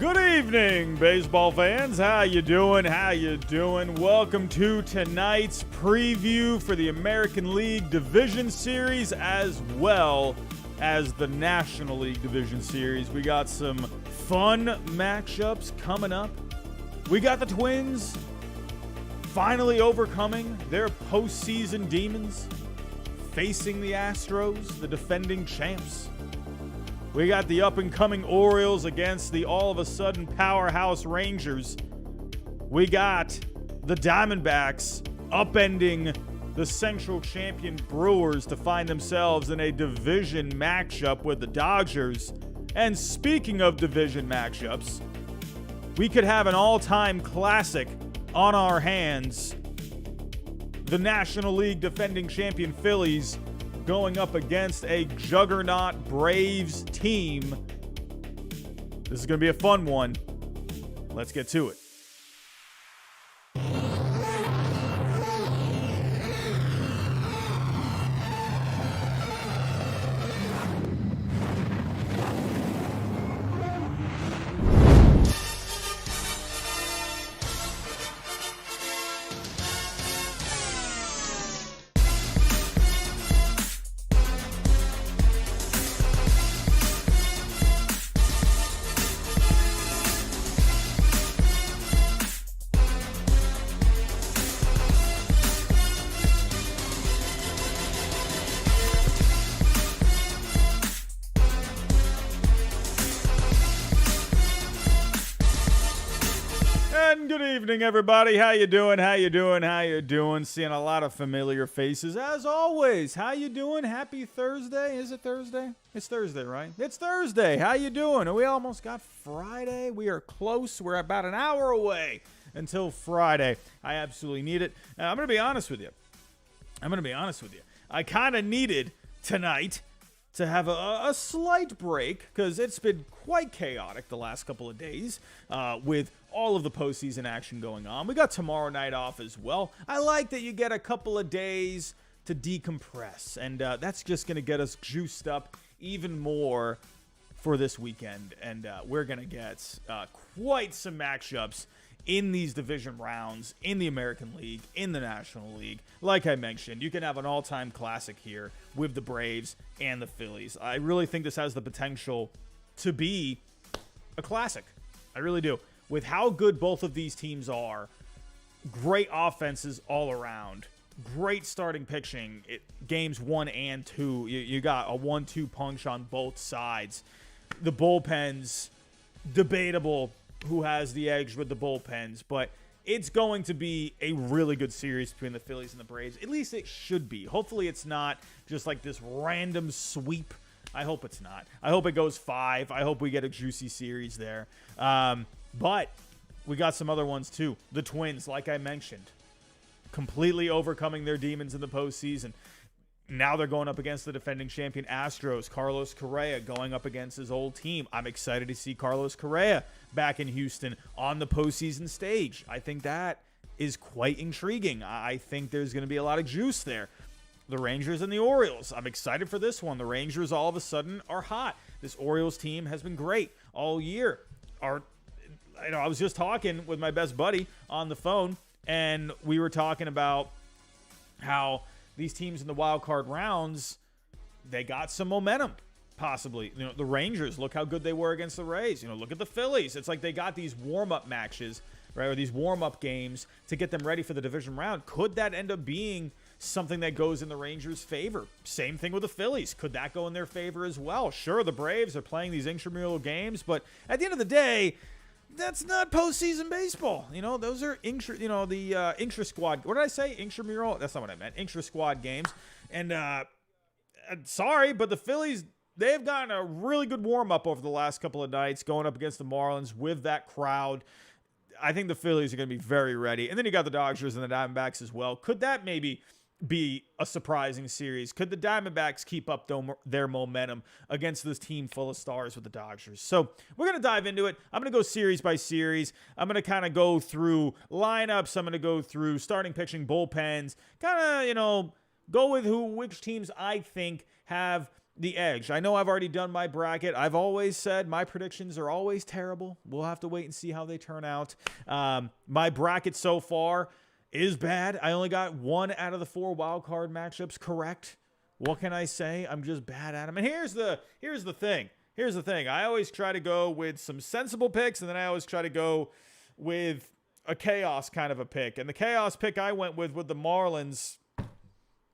Good evening, baseball fans. How you doing? Welcome to tonight's preview for the American League Division Series as well as the National League Division Series. We got some fun matchups coming up. We got the Twins finally overcoming their postseason demons, facing the Astros, the defending champs. We got the up-and-coming Orioles against the all-of-a-sudden powerhouse Rangers. We got the Diamondbacks upending the Central champion Brewers to find themselves in a division matchup with the Dodgers. And speaking of division matchups, we could have an all-time classic on our hands. The National League defending champion Phillies going up against a juggernaut Braves team. This is going to be a fun one. Let's get to it. Good evening, everybody. How you doing? Seeing a lot of familiar faces as always. How you doing? Happy Thursday. Is it Thursday? It's Thursday, right? It's Thursday. How you doing? We almost got Friday. We are close. We're about an hour away until Friday. I absolutely need it. I'm going to be honest with you. I kind of needed tonight to have a slight break because it's been quite chaotic the last couple of days with all of the postseason action going on. We got tomorrow night off as well. I like that you get a couple of days to decompress, and that's just going to get us juiced up even more for this weekend. And we're going to get quite some matchups in these division rounds, in the American League, in the National League. Like I mentioned, you can have an all-time classic here with the Braves and the Phillies. I really think this has the potential to be a classic. I really do. With how good both of these teams are, great offenses all around, great starting pitching, games 1 and 2. You got a 1-2 punch on both sides. The bullpens, debatable who has the edge with the bullpens, but it's going to be a really good series between the Phillies and the Braves. At least it should be. Hopefully it's not just like this random sweep. I hope it's not. I hope it goes 5. I hope we get a juicy series there. But we got some other ones too. The Twins, like I mentioned, completely overcoming their demons in the postseason. Now they're going up against the defending champion Astros. Carlos Correa going up against his old team. I'm excited to see Carlos Correa back in Houston on the postseason stage. I think that is quite intriguing. I think there's going to be a lot of juice there. The Rangers and the Orioles. I'm excited for this one. The Rangers all of a sudden are hot. This Orioles team has been great all year. I was just talking with my best buddy on the phone, and we were talking about how these teams in the wild card rounds, they got some momentum, possibly. The Rangers, look how good they were against the Rays. Look at the Phillies. It's like they got these warm-up matches, right, or these warm-up games to get them ready for the division round. Could that end up being something that goes in the Rangers' favor? Same thing with the Phillies. Could that go in their favor as well? Sure, the Braves are playing these intramural games, but at the end of the day, that's not postseason baseball. Those are the intra-squad. What did I say? Intramural? That's not what I meant. Intra-squad games. And sorry, but the Phillies, they've gotten a really good warm-up over the last couple of nights going up against the Marlins with that crowd. I think the Phillies are going to be very ready. And then you got the Dodgers and the Diamondbacks as well. Could that maybe be a surprising series? Could the Diamondbacks keep up their momentum against this team full of stars with the Dodgers? So we're going to dive into it. I'm going to go series by series. I'm going to kind of go through lineups. I'm going to go through starting pitching, bullpens, kind of, go with which teams I think have the edge. I know I've already done my bracket. I've always said my predictions are always terrible. We'll have to wait and see how they turn out. My bracket so far is bad. I only got 1 out of the 4 wild card matchups correct. What can I say? I'm just bad at them. And here's the thing. Here's the thing. I always try to go with some sensible picks, and then I always try to go with a chaos kind of a pick. And the chaos pick I went with the Marlins,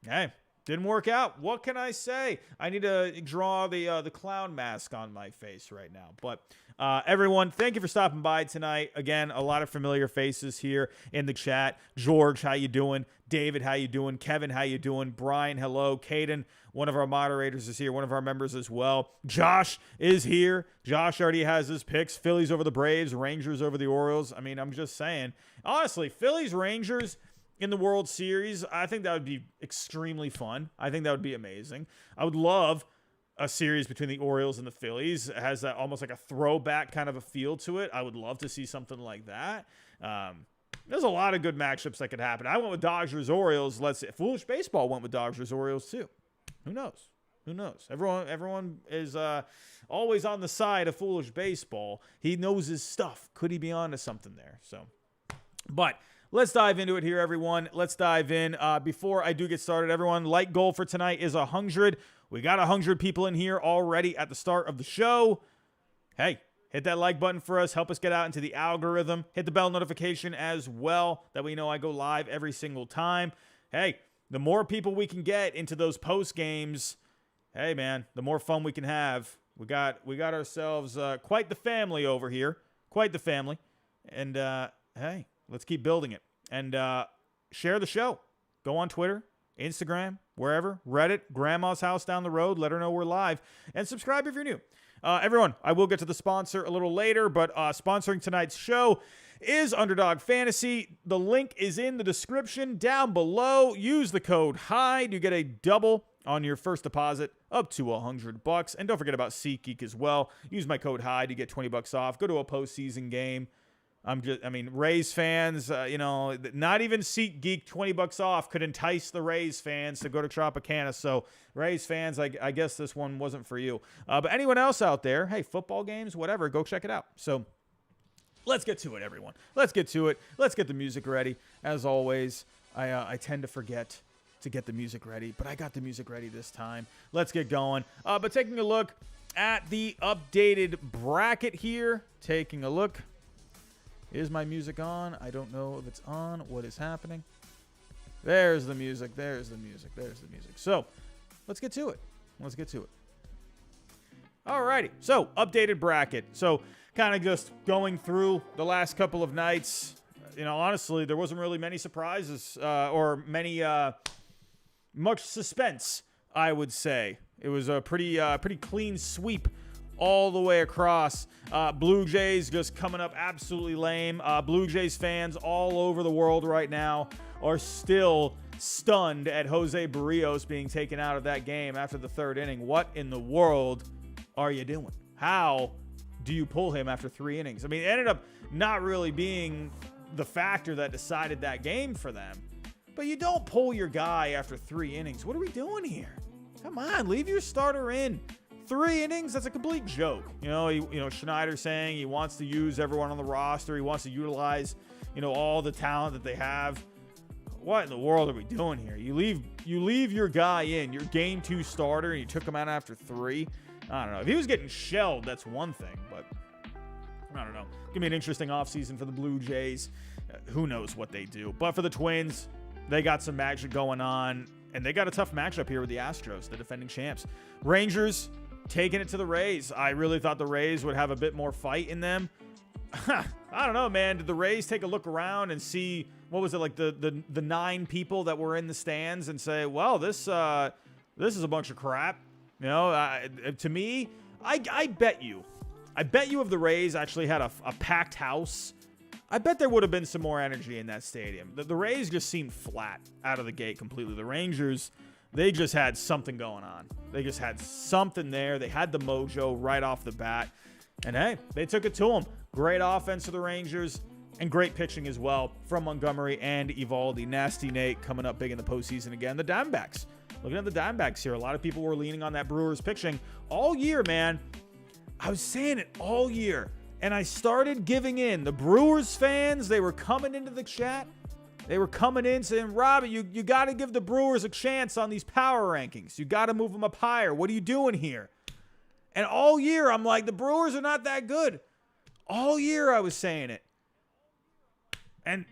hey, didn't work out. What can I say? I need to draw the clown mask on my face right now. But everyone, thank you for stopping by tonight. Again, a lot of familiar faces here in the chat. George, how you doing? David, how you doing? Kevin, how you doing? Brian, hello. Caden, one of our moderators, is here. One of our members as well. Josh is here. Josh already has his picks. Phillies over the Braves, Rangers over the Orioles. I mean, I'm just saying. Honestly, Phillies, Rangers in the World Series, I think that would be extremely fun. I think that would be amazing. I would love a series between the Orioles and the Phillies. It has that almost like a throwback kind of a feel to it. I would love to see something like that. There's a lot of good matchups that could happen. I went with Dodgers-Orioles. Let's see. Foolish Baseball went with Dodgers-Orioles too. Who knows? Who knows? Everyone is always on the side of Foolish Baseball. He knows his stuff. Could he be onto something there? So, but let's dive into it here, everyone. Let's dive in. Before I do get started, everyone, like goal for tonight is 100. We got 100 people in here already at the start of the show. Hey, hit that like button for us. Help us get out into the algorithm. Hit the bell notification as well. That we know I go live every single time. Hey, the more people we can get into those post games, hey, man, the more fun we can have. We got ourselves quite the family over here. Quite the family. And, hey, let's keep building it. And share the show. Go on Twitter, Instagram, wherever, Reddit, grandma's house down the road. Let her know we're live. And subscribe if you're new. Everyone, I will get to the sponsor a little later, but sponsoring tonight's show is Underdog Fantasy. The link is in the description down below. Use the code HYDE. You get a double on your first deposit up to $100. And don't forget about SeatGeek as well. Use my code HYDE to get $20 off. Go to a postseason game. Rays fans, not even SeatGeek, $20 off could entice the Rays fans to go to Tropicana. So Rays fans, I guess this one wasn't for you. But anyone else out there, hey, football games, whatever, go check it out. So let's get to it, everyone. Let's get to it. Let's get the music ready. As always, I tend to forget to get the music ready, but I got the music ready this time. Let's get going. But taking a look at the updated bracket here, taking a look. Is my music on? I don't know if it's on. What is happening? There's the music. There's the music. There's the music. So, let's get to it. Let's get to it. Alrighty. So, updated bracket. So, kind of just going through the last couple of nights. Honestly, there wasn't really many surprises or much suspense, I would say. It was a pretty clean sweep all the way across. Blue Jays just coming up absolutely lame. Blue Jays fans all over the world right now are still stunned at Jose Barrios being taken out of that game after the 3rd inning. What in the world are you doing? How do you pull him after 3 innings? I mean, it ended up not really being the factor that decided that game for them. But you don't pull your guy after 3 innings. What are we doing here? Come on, leave your starter in. 3 innings, that's a complete joke. Schneider saying he wants to use everyone on the roster. He wants to utilize, all the talent that they have. What in the world are we doing here? You leave your guy in, your game 2 starter, and you took him out after 3. I don't know. If he was getting shelled, that's one thing, but I don't know. Give me an interesting offseason for the Blue Jays. Who knows what they do. But for the Twins, they got some magic going on, and they got a tough matchup here with the Astros, the defending champs. Rangers taking it to the Rays. I really thought the Rays would have a bit more fight in them. I don't know, man. Did the Rays take a look around and see, what was it, like the 9 people that were in the stands and say, well, this is a bunch of crap. To me, I bet you if the Rays actually had a packed house, I bet there would have been some more energy in that stadium. The Rays just seemed flat out of the gate completely. The Rangers, they just had something going on. They just had something there. They had the mojo right off the bat. And hey, they took it to them. Great offense for the Rangers and great pitching as well from Montgomery and Eovaldi. Nasty Nate coming up big in the postseason again. The Dbacks looking at the Dbacks here, a lot of people were leaning on that Brewers pitching all year, man. I was saying it all year, and I started giving in. The Brewers fans, they were coming into the chat. They were coming in saying, Robbie, you got to give the Brewers a chance on these power rankings. You got to move them up higher. What are you doing here? And all year, I'm like, the Brewers are not that good. All year, I was saying it. And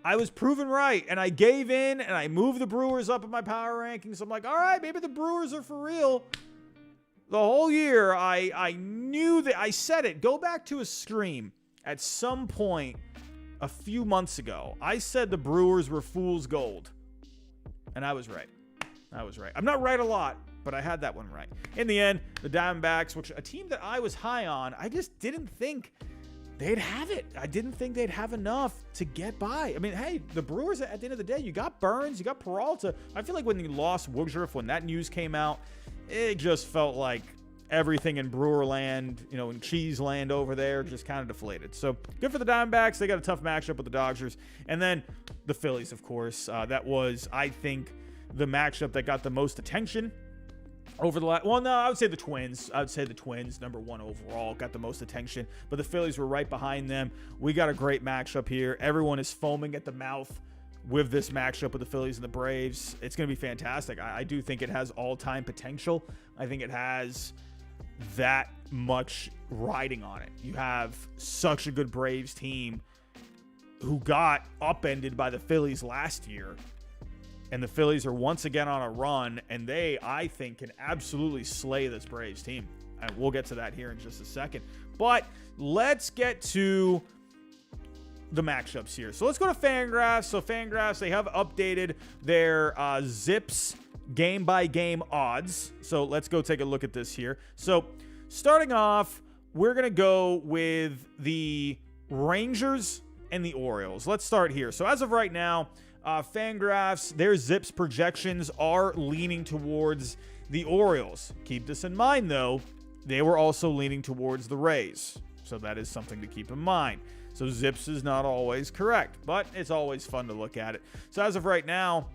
I was proven right. And I gave in, and I moved the Brewers up in my power rankings. I'm like, all right, maybe the Brewers are for real. The whole year, I knew that. I said it. Go back to a stream at some point a few months ago. I said the Brewers were fool's gold. And I was right. I'm not right a lot, but I had that one right. In the end, the Diamondbacks, which a team that I was high on, I just didn't think they'd have it. I didn't think they'd have enough to get by. I mean, hey, the Brewers, at the end of the day, you got Burns, you got Peralta. I feel like when you lost Woodruff, when that news came out, it just felt like everything in Brewer land, in Cheese land over there, just kind of deflated. So good for the Diamondbacks. They got a tough matchup with the Dodgers. And then the Phillies, of course. That was, I think, the matchup that got the most attention over the last. Well, no, I would say the Twins. I would say the Twins, number one overall, got the most attention. But the Phillies were right behind them. We got a great matchup here. Everyone is foaming at the mouth with this matchup with the Phillies and the Braves. It's going to be fantastic. I do think it has all-time potential. I think it has that much riding on it. You have such a good Braves team who got upended by the Phillies last year. And the Phillies are once again on a run, and they, I think, can absolutely slay this Braves team. And we'll get to that here in just a second. But let's get to the matchups here. So let's go to Fangraphs. So Fangraphs, they have updated their Zips game-by-game odds. So let's go take a look at this here. So starting off, we're going to go with the Rangers and the Orioles. Let's start here. So as of right now, Fangraphs, their Zips projections are leaning towards the Orioles. Keep this in mind, though. They were also leaning towards the Rays. So that is something to keep in mind. So Zips is not always correct, but it's always fun to look at it. So as of right now,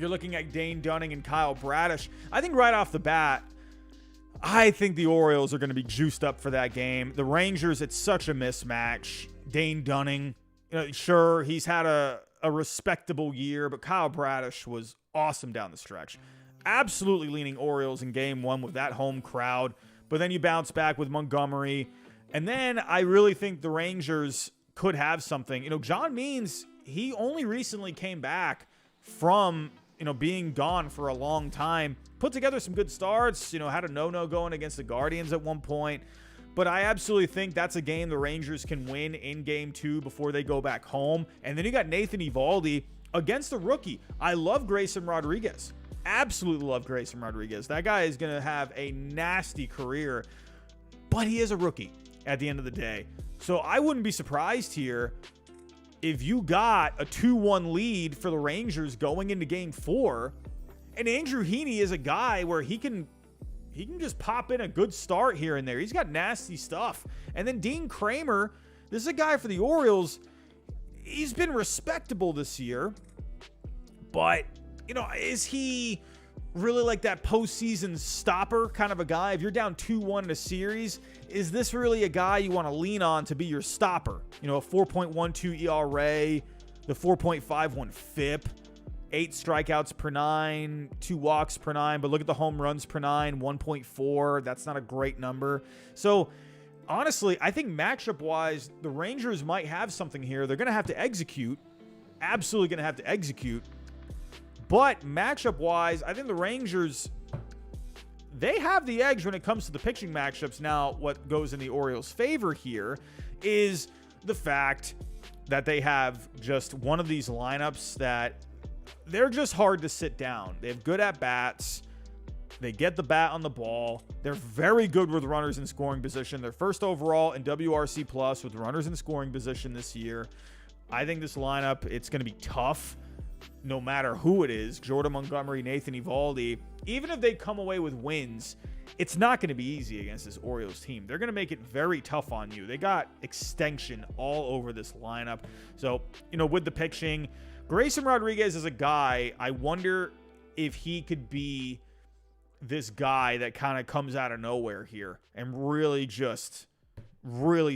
you're looking at Dane Dunning and Kyle Bradish. I think right off the bat, I think the Orioles are going to be juiced up for that game. The Rangers, it's such a mismatch. Dane Dunning, sure, he's had a respectable year, but Kyle Bradish was awesome down the stretch. Absolutely leaning Orioles in game one with that home crowd, but then you bounce back with Montgomery, and then I really think the Rangers could have something. John Means, he only recently came back from being gone for a long time, put together some good starts, had a no-no going against the Guardians at one point. But I absolutely think that's a game the Rangers can win in game two before they go back home. And then you got Nathan Eovaldi against the rookie. I love Grayson Rodriguez. Absolutely love Grayson Rodriguez. That guy is going to have a nasty career, but he is a rookie at the end of the day. So I wouldn't be surprised here if you got a 2-1 lead for the Rangers going into game four. And Andrew Heaney is a guy where he can just pop in a good start here and there. He's got nasty stuff. And then Dean Kramer, this is a guy for the Orioles. He's been respectable this year. But, is he really like that postseason stopper kind of a guy? If you're down 2-1 in a series, is this really a guy you want to lean on to be your stopper? A 4.12 ERA, the 4.51 FIP. 8 strikeouts per 9, 2 walks per 9, but look at the home runs per 9, 1.4. That's not a great number. So, honestly, I think matchup-wise, the Rangers might have something here. They're going to have to execute. Absolutely going to have to execute. But matchup-wise, I think the Rangers, they have the edge when it comes to the pitching matchups. Now, what goes in the Orioles' favor here is the fact that they have just one of these lineups that they're just hard to sit down. They have good at-bats. They get the bat on the ball. They're very good with runners in scoring position. They're first overall in WRC plus with runners in scoring position this year. I think this lineup, it's going to be tough no matter who it is. Jordan Montgomery, Nathan Eovaldi. Even if they come away with wins, it's not going to be easy against this Orioles team. They're going to make it very tough on you. They got extension all over this lineup. So, with the pitching, Grayson Rodriguez is a guy, I wonder if he could be this guy that kind of comes out of nowhere here and really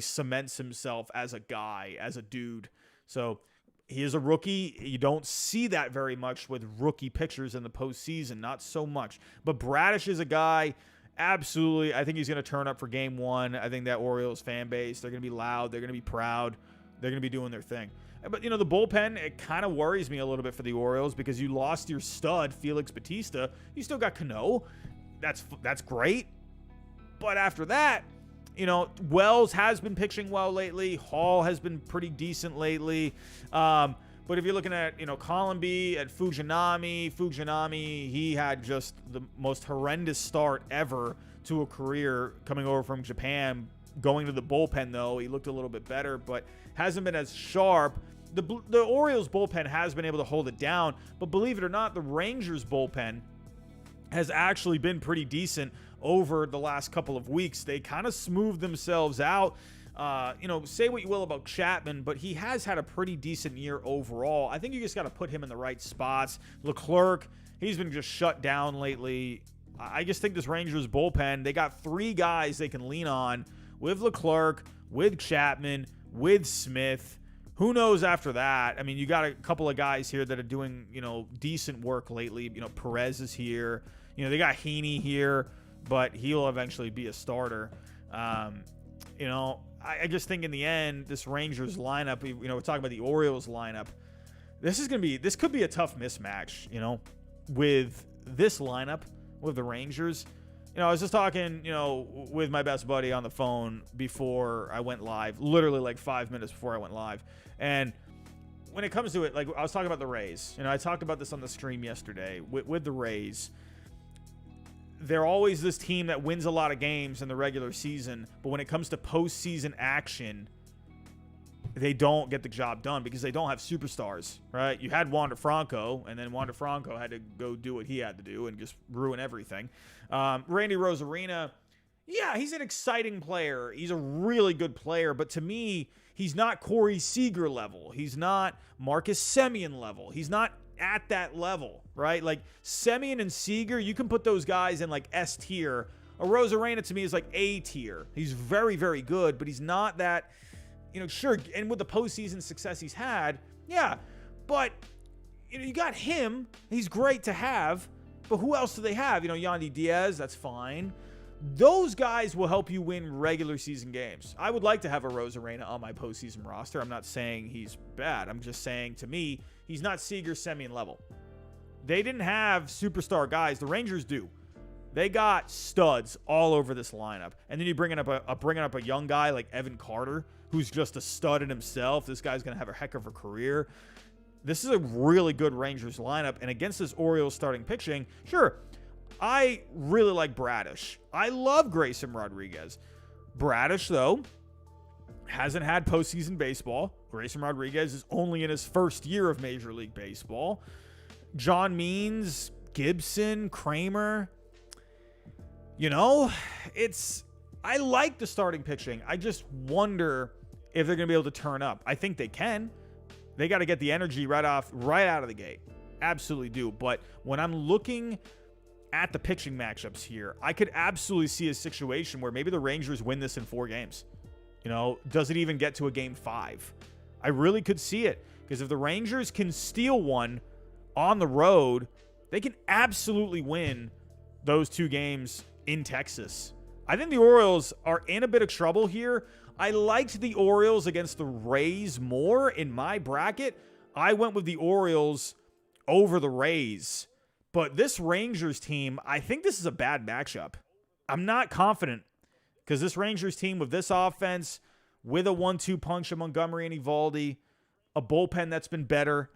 cements himself as a guy, as a dude. So he is a rookie. You don't see that very much with rookie pitchers in the postseason, not so much. But Bradish is a guy, absolutely. I think he's going to turn up for game one. I think that Orioles fan base, they're going to be loud. They're going to be proud. They're going to be doing their thing. But, the bullpen, it kind of worries me a little bit for the Orioles because you lost your stud, Felix Bautista. You still got Cano. That's great. But after that, Wells has been pitching well lately. Hall has been pretty decent lately. But if you're looking at, Colomby, at Fujinami, he had just the most horrendous start ever to a career coming over from Japan. Going to the bullpen, though, he looked a little bit better, but hasn't been as sharp. The Orioles bullpen has been able to hold it down, but believe it or not, the Rangers bullpen has actually been pretty decent over the last couple of weeks. They kind of smoothed themselves out. Say what you will about Chapman, but he has had a pretty decent year overall. I think you just got to put him in the right spots. Leclerc, he's been just shut down lately. I just think this Rangers bullpen, they got three guys they can lean on with Leclerc, with Chapman, with Smith. Who knows after that? I mean, you got a couple of guys here that are doing, decent work lately. Perez is here. They got Heaney here, but he'll eventually be a starter. I just think in the end, this Rangers lineup, we're talking about the Orioles lineup. This could be a tough mismatch, with this lineup, with the Rangers. I was just talking, with my best buddy on the phone before I went live, literally like 5 minutes before I went live. And when it comes to it, like I was talking about the Rays, I talked about this on the stream yesterday with the Rays. They're always this team that wins a lot of games in the regular season, but when it comes to postseason action, they don't get the job done because they don't have superstars, right? You had Wander Franco, and then Wander Franco had to go do what he had to do and just ruin everything. Randy Rosarina, yeah, he's an exciting player. He's a really good player, but to me, he's not Corey Seager level. He's not Marcus Semien level. He's not at that level, right? Like Semien and Seager, you can put those guys in like S tier. A Rosarina to me is like A tier. He's very, very good, but he's not that, sure. And with the postseason success he's had, yeah, but you got him. He's great to have, but who else do they have? Yandy Diaz, that's fine. Those guys will help you win regular season games. I would like to have a Rosarina on my postseason roster. I'm not saying he's bad. I'm just saying, to me, he's not Seager, Semien level. They didn't have superstar guys. The Rangers do. They got studs all over this lineup. And then you bringing up a young guy like Evan Carter, who's just a stud in himself. This guy's going to have a heck of a career. This is a really good Rangers lineup. And against this Orioles starting pitching, sure, I really like Bradish. I love Grayson Rodriguez. Bradish, though, hasn't had postseason baseball. Grayson Rodriguez is only in his first year of Major League Baseball. John Means, Gibson, Kramer. I like the starting pitching. I just wonder if they're going to be able to turn up. I think they can. They got to get the energy right out of the gate. Absolutely do. But when I'm looking at the pitching matchups here, I could absolutely see a situation where maybe the Rangers win this in 4 games. Does it even get to a game 5? I really could see it, because if the Rangers can steal one on the road, they can absolutely win those 2 games in Texas. I think the Orioles are in a bit of trouble here. I liked the Orioles against the Rays more in my bracket. I went with the Orioles over the Rays. But this Rangers team, I think this is a bad matchup. I'm not confident, because this Rangers team with this offense, with a 1-2 punch of Montgomery and Eovaldi, a bullpen that's been better,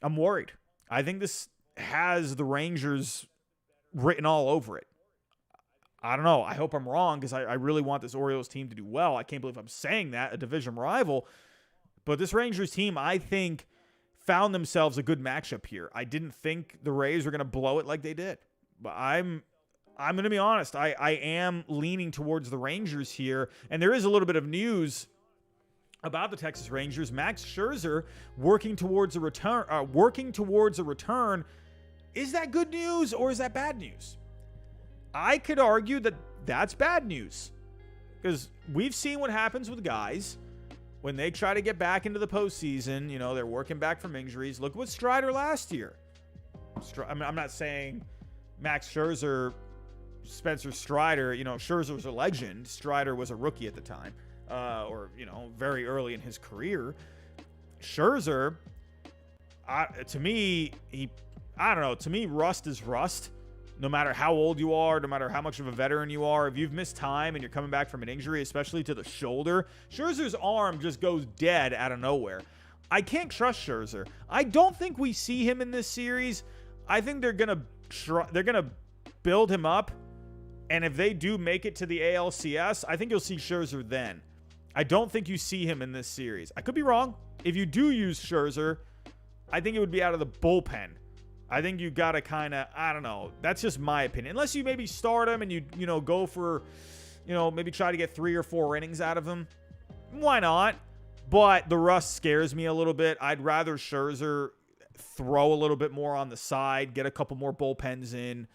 I'm worried. I think this has the Rangers written all over it. I don't know. I hope I'm wrong, because I really want this Orioles team to do well. I can't believe I'm saying that, a division rival. But this Rangers team, I think, found themselves a good matchup here. I didn't think the Rays were going to blow it like they did. But I'm going to be honest. I am leaning towards the Rangers here. And there is a little bit of news about the Texas Rangers. Max Scherzer working towards a return Is that good news or is that bad news? I could argue that that's bad news because we've seen what happens with guys when they try to get back into the postseason. You know, they're working back from injuries. Look what Strider last year. I mean, I'm not saying Max Scherzer, Spencer Strider, you know, Scherzer was a legend. Strider was a rookie at the time, or, you know, very early in his career. Scherzer, to me, to me, rust is rust. No matter how old you are, no matter how much of a veteran you are, if you've missed time and you're coming back from an injury, especially to the shoulder, Scherzer's arm just goes dead out of nowhere. I can't trust Scherzer. I don't think we see him in this series. I think they're gonna build him up, and if they do make it to the ALCS, I think you'll see Scherzer then. I don't think you see him in this series. I could be wrong. If you do use Scherzer, I think it would be out of the bullpen. I think you got to kind of, I don't know. That's just my opinion. Unless you maybe start him and you know, go for, you know, maybe try to get 3 or 4 innings out of him. Why not? But the rust scares me a little bit. I'd rather Scherzer throw a little bit more on the side, get a couple more bullpens in.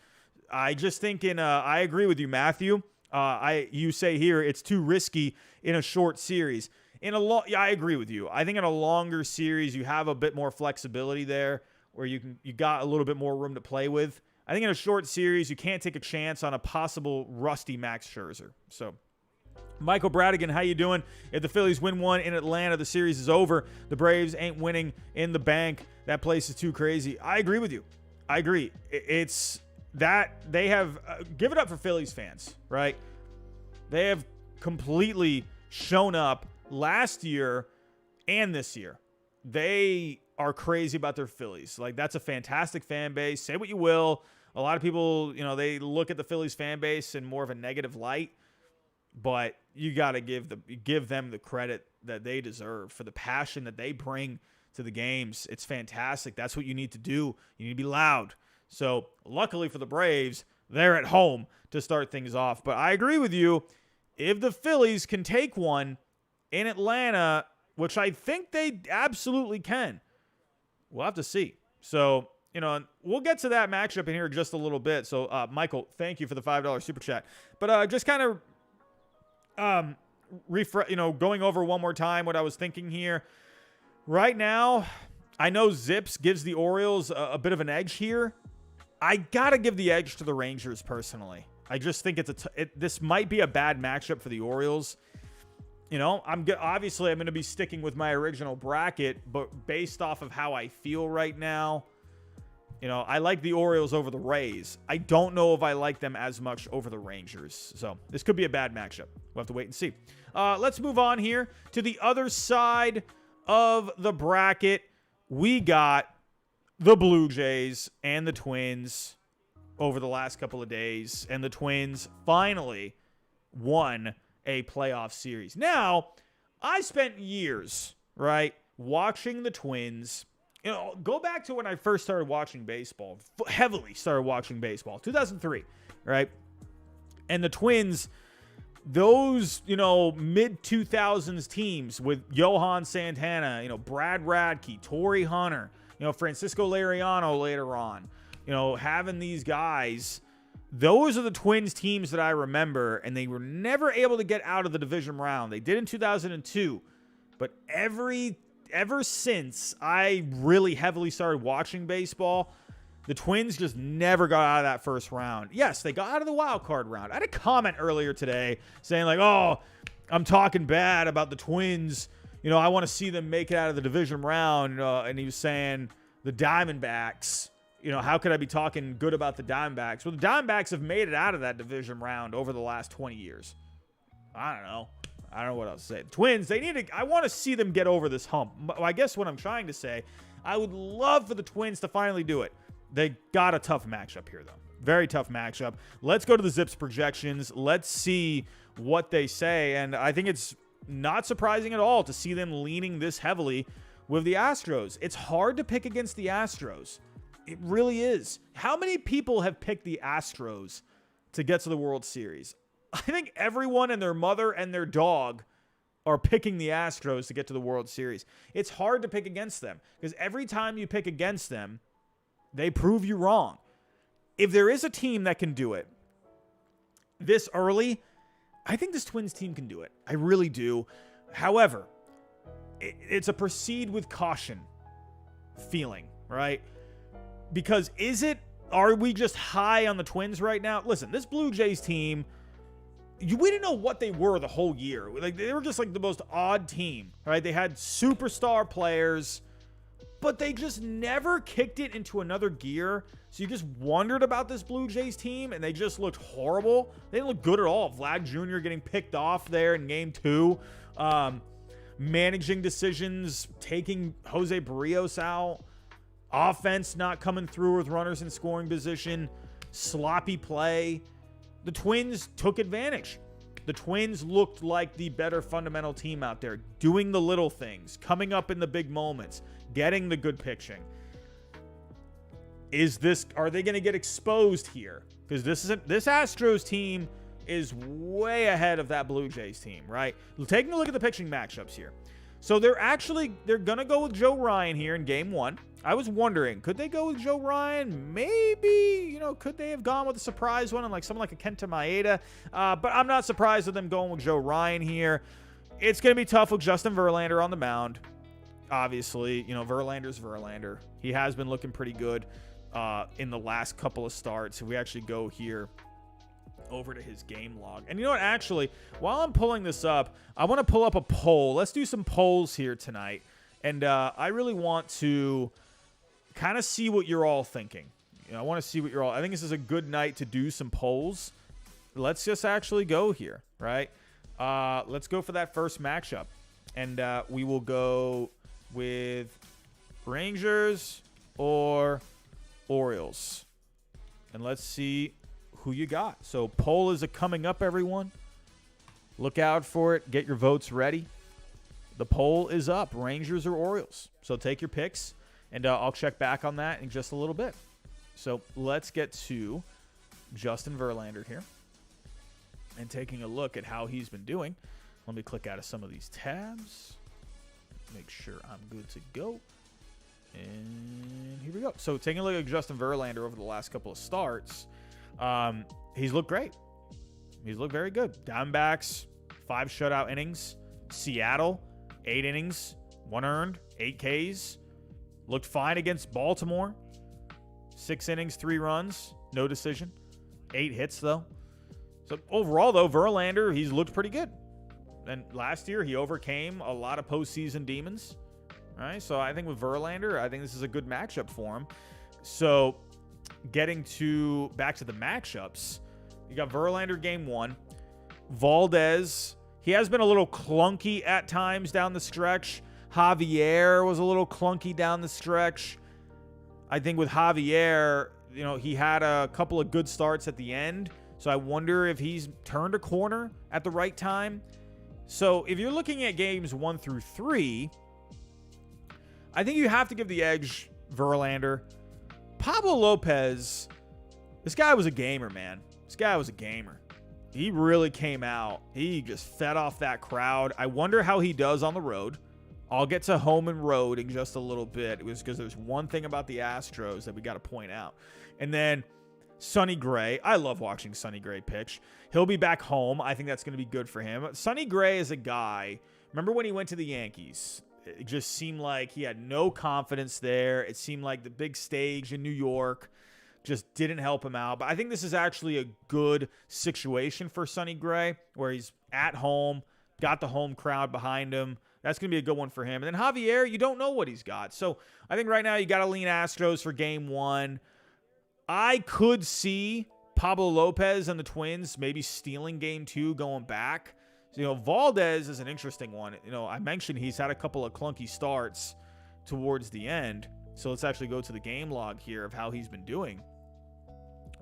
I just think I agree with you, Matthew. You say here it's too risky in a short series. I agree with you. I think in a longer series, you have a bit more flexibility there, where you got a little bit more room to play with. I think in a short series, you can't take a chance on a possible rusty Max Scherzer. So, Michael Bradigan, how you doing? If the Phillies win one in Atlanta, the series is over. The Braves ain't winning in the bank. That place is too crazy. I agree with you. I agree. It's that they have give it up for Phillies fans, right? They have completely shown up last year and this year. They are crazy about their Phillies. Like, that's a fantastic fan base. Say what you will. A lot of people, you know, they look at the Phillies fan base in more of a negative light, but you got to give them the credit that they deserve for the passion that they bring to the games. It's fantastic. That's what you need to do. You need to be loud. So, luckily for the Braves, they're at home to start things off. But I agree with you. If the Phillies can take one in Atlanta, which I think they absolutely can, we'll have to see. So, you know, we'll get to that matchup in here just a little bit. So, Michael, thank you for the $5 super chat. But just kind of going over one more time what I was thinking here. Right now, I know Zips gives the Orioles a bit of an edge here. I got to give the edge to the Rangers personally. I just think this might be a bad matchup for the Orioles. You know, obviously I'm going to be sticking with my original bracket, but based off of how I feel right now, you know, I like the Orioles over the Rays. I don't know if I like them as much over the Rangers. So this could be a bad matchup. We'll have to wait and see. Let's move on here to the other side of the bracket. We got the Blue Jays and the Twins over the last couple of days, and the Twins finally won a playoff series. Now, I spent years, right, watching the Twins. You know, go back to when I first started watching baseball, heavily started watching baseball, 2003, right? And the Twins, those, you know, mid-2000s teams with Johan Santana, you know, Brad Radke, Torrey Hunter, you know, Francisco Liriano later on, you know, having these guys. Those are the Twins teams that I remember, and they were never able to get out of the division round. They did in 2002, but ever since I really heavily started watching baseball, the Twins just never got out of that first round. Yes, they got out of the wild card round. I had a comment earlier today saying like, oh, I'm talking bad about the Twins. You know, I want to see them make it out of the division round. And he was saying the Diamondbacks, you know, how could I be talking good about the Diamondbacks? Well, the Diamondbacks have made it out of that division round over the last 20 years. I don't know what else to say. The Twins, I want to see them get over this hump. I guess what I'm trying to say, I would love for the Twins to finally do it. They got a tough matchup here, though. Very tough matchup. Let's go to the Zips projections. Let's see what they say. And I think it's not surprising at all to see them leaning this heavily with the Astros. It's hard to pick against the Astros. It really is. How many people have picked the Astros to get to the World Series? I think everyone and their mother and their dog are picking the Astros to get to the World Series. It's hard to pick against them because every time you pick against them, they prove you wrong. If there is a team that can do it this early, I think this Twins team can do it. I really do. However, it's a proceed with caution feeling, right? Because are we just high on the Twins right now? Listen, this Blue Jays team, we didn't know what they were the whole year. Like, they were just like the most odd team, right? They had superstar players, but they just never kicked it into another gear. So you just wondered about this Blue Jays team, and they just looked horrible. They didn't look good at all. Vlad Jr. getting picked off there in game 2. Managing decisions, taking Jose Barrios out. Offense not coming through with runners in scoring position. Sloppy play. The Twins took advantage. The Twins looked like the better fundamental team out there, doing the little things, coming up in the big moments, getting the good pitching. Are they going to get exposed here? Because this Astros team is way ahead of that Blue Jays team, right? Taking a look at the pitching matchups here. So they're going to go with Joe Ryan here in game 1. I was wondering, could they go with Joe Ryan? Maybe, could they have gone with a surprise one and like someone like a Kenta Maeda? But I'm not surprised with them going with Joe Ryan here. It's going to be tough with Justin Verlander on the mound. Obviously, Verlander's Verlander. He has been looking pretty good in the last couple of starts. If we actually go here over to his game log. And you know what? Actually, while I'm pulling this up, I want to pull up a poll. Let's do some polls here tonight. And I really want to kind of see what you're all thinking. I want to see what I think this is a good night to do some polls. Let's just actually go here, right? Let's go for that first matchup. And we will go with Rangers or Orioles. And let's see who you got. So poll is coming up, everyone. Look out for it. Get your votes ready. The poll is up, Rangers or Orioles. So take your picks, and I'll check back on that in just a little bit. So let's get to Justin Verlander here and taking a look at how he's been doing. Let me click out of some of these tabs. Make sure I'm good to go. And here we go. So taking a look at Justin Verlander over the last couple of starts, he's looked great. He's looked very good. Dbacks, 5 shutout innings. Seattle, 8 innings, 1 earned, 8 Ks. Looked fine against Baltimore. 6 innings, 3 runs, no decision. 8 hits, though. So overall, though, Verlander, he's looked pretty good. And last year, he overcame a lot of postseason demons. All right, so I think with Verlander, I think this is a good matchup for him. So getting back to the matchups, you got Verlander game 1. Valdez, he has been a little clunky at times down the stretch. Javier was a little clunky down the stretch. I think with Javier, he had a couple of good starts at the end. So I wonder if he's turned a corner at the right time. So if you're looking at games 1 through 3, I think you have to give the edge Verlander. Pablo Lopez, this guy was a gamer, man. This guy was a gamer. He really came out. He just fed off that crowd. I wonder how he does on the road. I'll get to home and road in just a little bit. It was because there's one thing about the Astros that we got to point out. And then Sonny Gray. I love watching Sonny Gray pitch. He'll be back home. I think that's going to be good for him. Sonny Gray is a guy. Remember when he went to the Yankees? It just seemed like he had no confidence there. It seemed like the big stage in New York just didn't help him out. But I think this is actually a good situation for Sonny Gray, where he's at home, got the home crowd behind him. That's going to be a good one for him. And then Javier, you don't know what he's got. So I think right now you got to lean Astros for game 1. I could see Pablo Lopez and the Twins maybe stealing game 2, going back. So, Valdez is an interesting one. I mentioned he's had a couple of clunky starts towards the end. So let's actually go to the game log here of how he's been doing.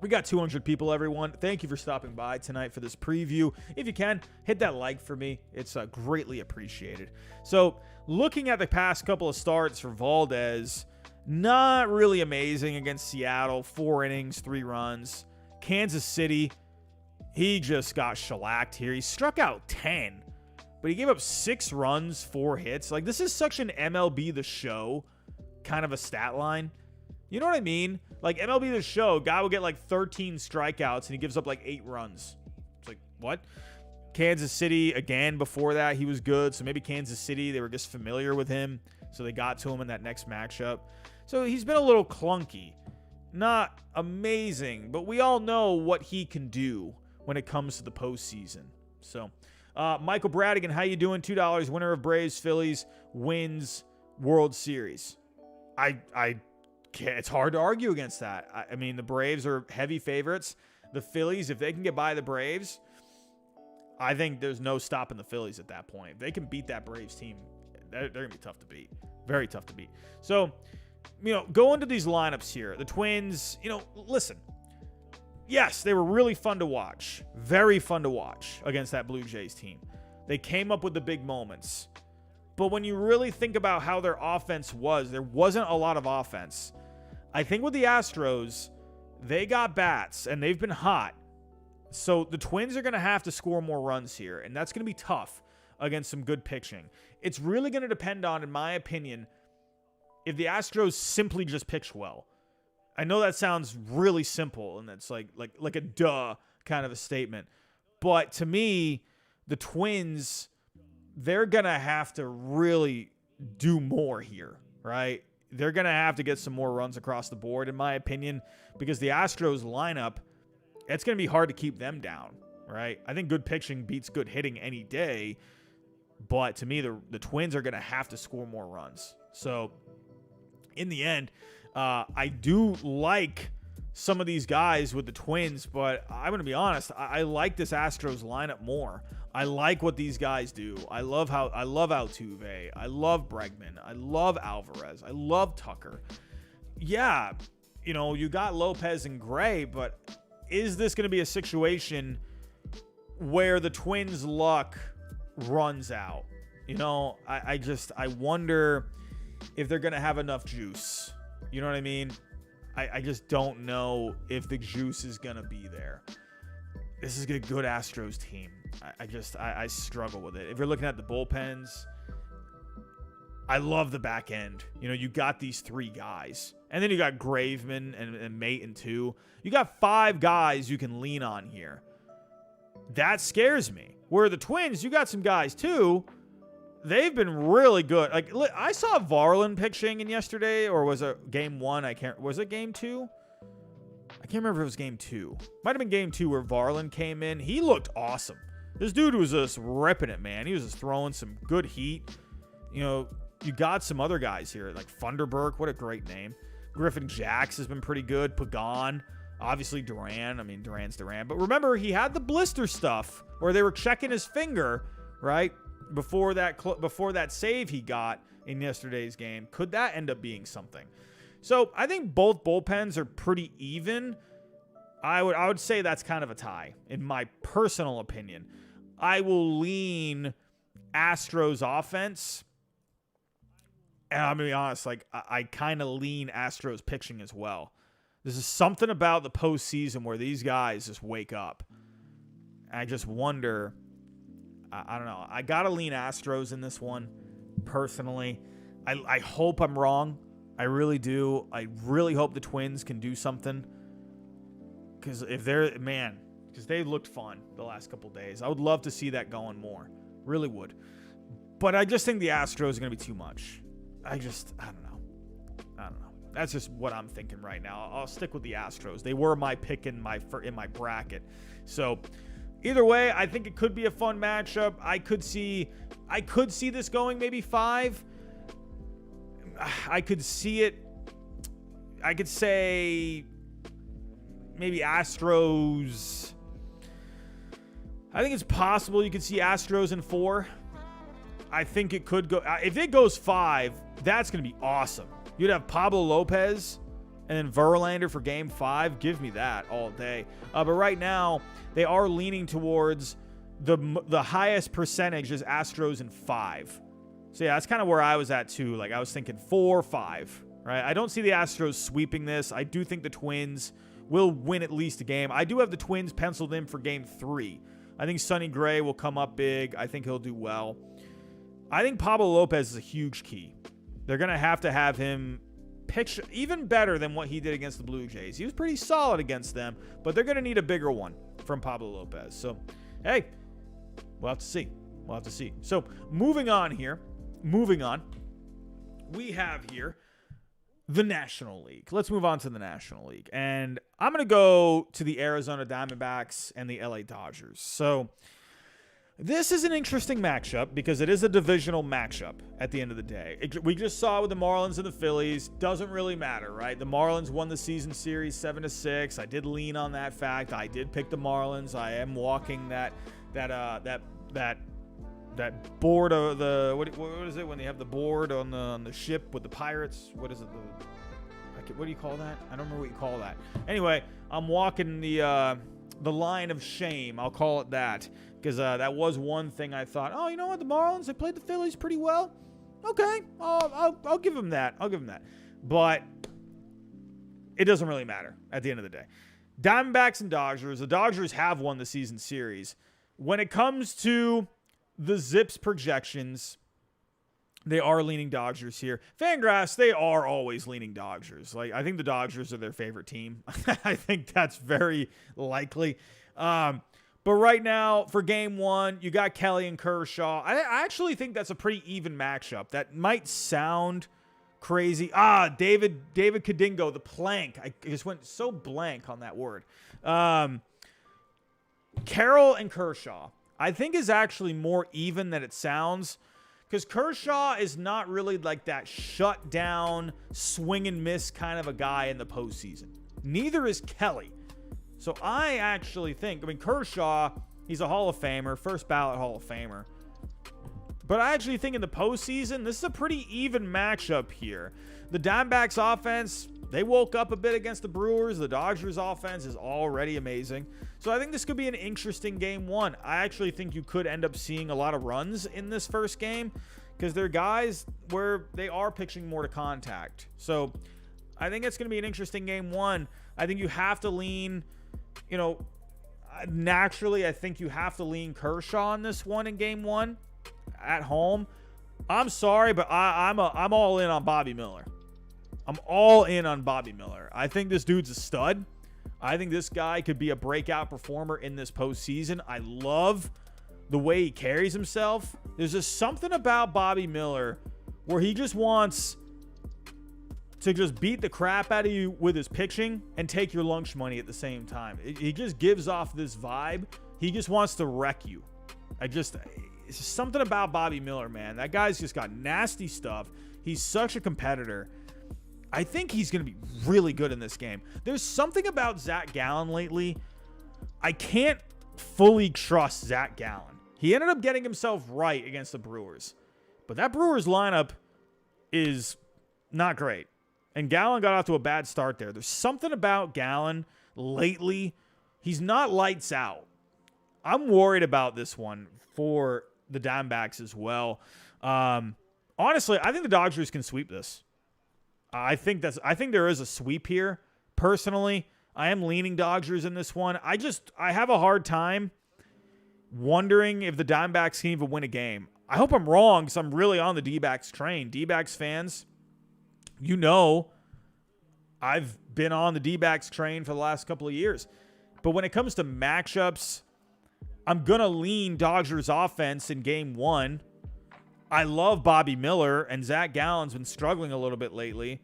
We got 200 people, everyone. Thank you for stopping by tonight for this preview. If you can, hit that like for me. It's greatly appreciated. So looking at the past couple of starts for Valdez, not really amazing against Seattle. 4 innings, 3 runs. Kansas City, he just got shellacked here. He struck out 10, but he gave up 6 runs, 4 hits. Like, this is such an MLB The Show kind of a stat line. You know what I mean? Like MLB The Show, guy will get like 13 strikeouts and he gives up like 8 runs. It's like, what? Kansas City, again, before that, he was good. So maybe Kansas City, they were just familiar with him. So they got to him in that next matchup. So he's been a little clunky. Not amazing, but we all know what he can do when it comes to the postseason. So, Michael Bradigan, how you doing? $2, winner of Braves, Phillies, wins World Series. I can't, it's hard to argue against that. I mean, the Braves are heavy favorites. The Phillies, if they can get by the Braves, I think there's no stopping the Phillies at that point. If they can beat that Braves team, they're going to be tough to beat. Very tough to beat. So, go into these lineups here. The Twins, listen. Yes, they were really fun to watch. Very fun to watch against that Blue Jays team. They came up with the big moments. But when you really think about how their offense was, there wasn't a lot of offense. I think with the Astros, they got bats, and they've been hot. So the Twins are going to have to score more runs here, and that's going to be tough against some good pitching. It's really going to depend on, in my opinion, if the Astros simply just pitch well. I know that sounds really simple, and that's like a duh kind of a statement. But to me, the Twins, they're going to have to really do more here, right? They're going to have to get some more runs across the board, in my opinion, because the Astros lineup, it's going to be hard to keep them down, right? I think good pitching beats good hitting any day, but to me, the Twins are going to have to score more runs. So, in the end, I do like some of these guys with the Twins, but I'm going to be honest, I like this Astros lineup more. I like what these guys do. I love Altuve. I love Bregman. I love Alvarez. I love Tucker. Yeah, you got Lopez and Gray, but is this going to be a situation where the Twins' luck runs out? I wonder if they're going to have enough juice. You know what I mean? I just don't know if the juice is going to be there. This is a good Astros team. I struggle with it. If you're looking at the bullpens, I love the back end. You got these 3 guys. And then you got Graveman and Maton too. You got 5 guys you can lean on here. That scares me. Where the Twins, you got some guys too. They've been really good. Like, I saw Varland pitching in yesterday, or was it game 1? Was it game 2? I can't remember if it was game 2. Might have been game 2 where Varland came in. He looked awesome. This dude was just ripping it, man. He was just throwing some good heat. You got some other guys here, like Funderburk. What a great name. Griffin Jax has been pretty good. Pagan. Obviously Duran. I mean, Duran's Duran. But remember, he had the blister stuff where they were checking his finger, right? Before that save he got in yesterday's game. Could that end up being something? So I think both bullpens are pretty even. I would say that's kind of a tie, in my personal opinion. I will lean Astros offense. And I'm going to be honest, I kind of lean Astros pitching as well. This is something about the postseason where these guys just wake up. I just wonder, I don't know. I got to lean Astros in this one, personally. I hope I'm wrong. I really do. I really hope the Twins can do something. Because because they looked fun the last couple days. I would love to see that going more. Really would. But I just think the Astros are going to be too much. I don't know. That's just what I'm thinking right now. I'll stick with the Astros. They were my pick in my bracket. So either way, I think it could be a fun matchup. I could see this going maybe 5. I could see it. I could say maybe Astros. I think it's possible you could see Astros in 4. I think it could go. If it goes 5, that's going to be awesome. You'd have Pablo Lopez and then Verlander for game 5. Give me that all day. But right now, they are leaning towards the highest percentage is Astros in 5. So yeah, that's kind of where I was at too. Like I was thinking 4 or 5, right? I don't see the Astros sweeping this. I do think the Twins will win at least a game. I do have the Twins penciled in for game 3. I think Sonny Gray will come up big. I think he'll do well. I think Pablo Lopez is a huge key. They're going to have him pitch even better than what he did against the Blue Jays. He was pretty solid against them, but they're going to need a bigger one from Pablo Lopez. So, hey, we'll have to see. We'll have to see. So, moving on. We have here the National League. Let's move on to the National League. And I'm going to go to the Arizona Diamondbacks and the LA Dodgers. So, this is an interesting matchup because it is a divisional matchup at the end of the day. We just saw with the Marlins and the Phillies. Doesn't really matter, right? The Marlins won the season series 7-6. I did lean on that fact. I did pick the Marlins. I am walking that board of the what is it when they have the board on the ship with the pirates? What is it? What do you call that? I don't remember what you call that. Anyway, I'm walking the line of shame. I'll call it that. Because that was one thing I thought, oh, you know what? The Marlins, they played the Phillies pretty well. Okay, I'll give them that. But it doesn't really matter at the end of the day. Diamondbacks and Dodgers. The Dodgers have won the season series. When it comes to the Zips projections, they are leaning Dodgers here. Fangraphs, they are always leaning Dodgers. Like, I think the Dodgers are their favorite team. I think that's very likely. But right now, for game one, you got Kelly and Kershaw. I actually think that's a pretty even matchup. That might sound crazy. David Kadingo, the plank. I just went so blank on that word. Carroll and Kershaw, I think, is actually more even than it sounds. Because Kershaw is not really like that shut down, swing and miss kind of a guy in the postseason. Neither is Kelly. So I actually think, Kershaw, he's a Hall of Famer, first ballot Hall of Famer. But I actually think in the postseason, this is a pretty even matchup here. The Diamondbacks offense, they woke up a bit against the Brewers. The Dodgers offense is already amazing. So I think this could be an interesting game one. I actually think you could end up seeing a lot of runs in this first game because they're guys where they are pitching more to contact. So I think it's going to be an interesting game one. I think you have to lean... naturally, I think you have to lean Kershaw on this one in game one at home. I'm sorry, but I'm all in on Bobby Miller. I'm all in on Bobby Miller. I think this dude's a stud. I think this guy could be a breakout performer in this postseason. I love the way he carries himself. There's just something about Bobby Miller where he just wants to just beat the crap out of you with his pitching and take your lunch money at the same time. He just gives off this vibe. He just wants to wreck you. It's just something about Bobby Miller, man. That guy's just got nasty stuff. He's such a competitor. I think he's going to be really good in this game. There's something about Zach Gallen lately. I can't fully trust Zach Gallen. He ended up getting himself right against the Brewers. But that Brewers lineup is not great. And Gallen got off to a bad start there. There's something about Gallen lately. He's not lights out. I'm worried about this one for the Diamondbacks as well. Honestly, I think the Dodgers can sweep this. I think there is a sweep here. Personally, I am leaning Dodgers in this one. I have a hard time wondering if the Diamondbacks can even win a game. I hope I'm wrong because I'm really on the Dbacks train. Dbacks fans, I've been on the Dbacks train for the last couple of years. But when it comes to matchups, I'm going to lean Dodgers offense in game one. I love Bobby Miller, and Zach Gallen's been struggling a little bit lately.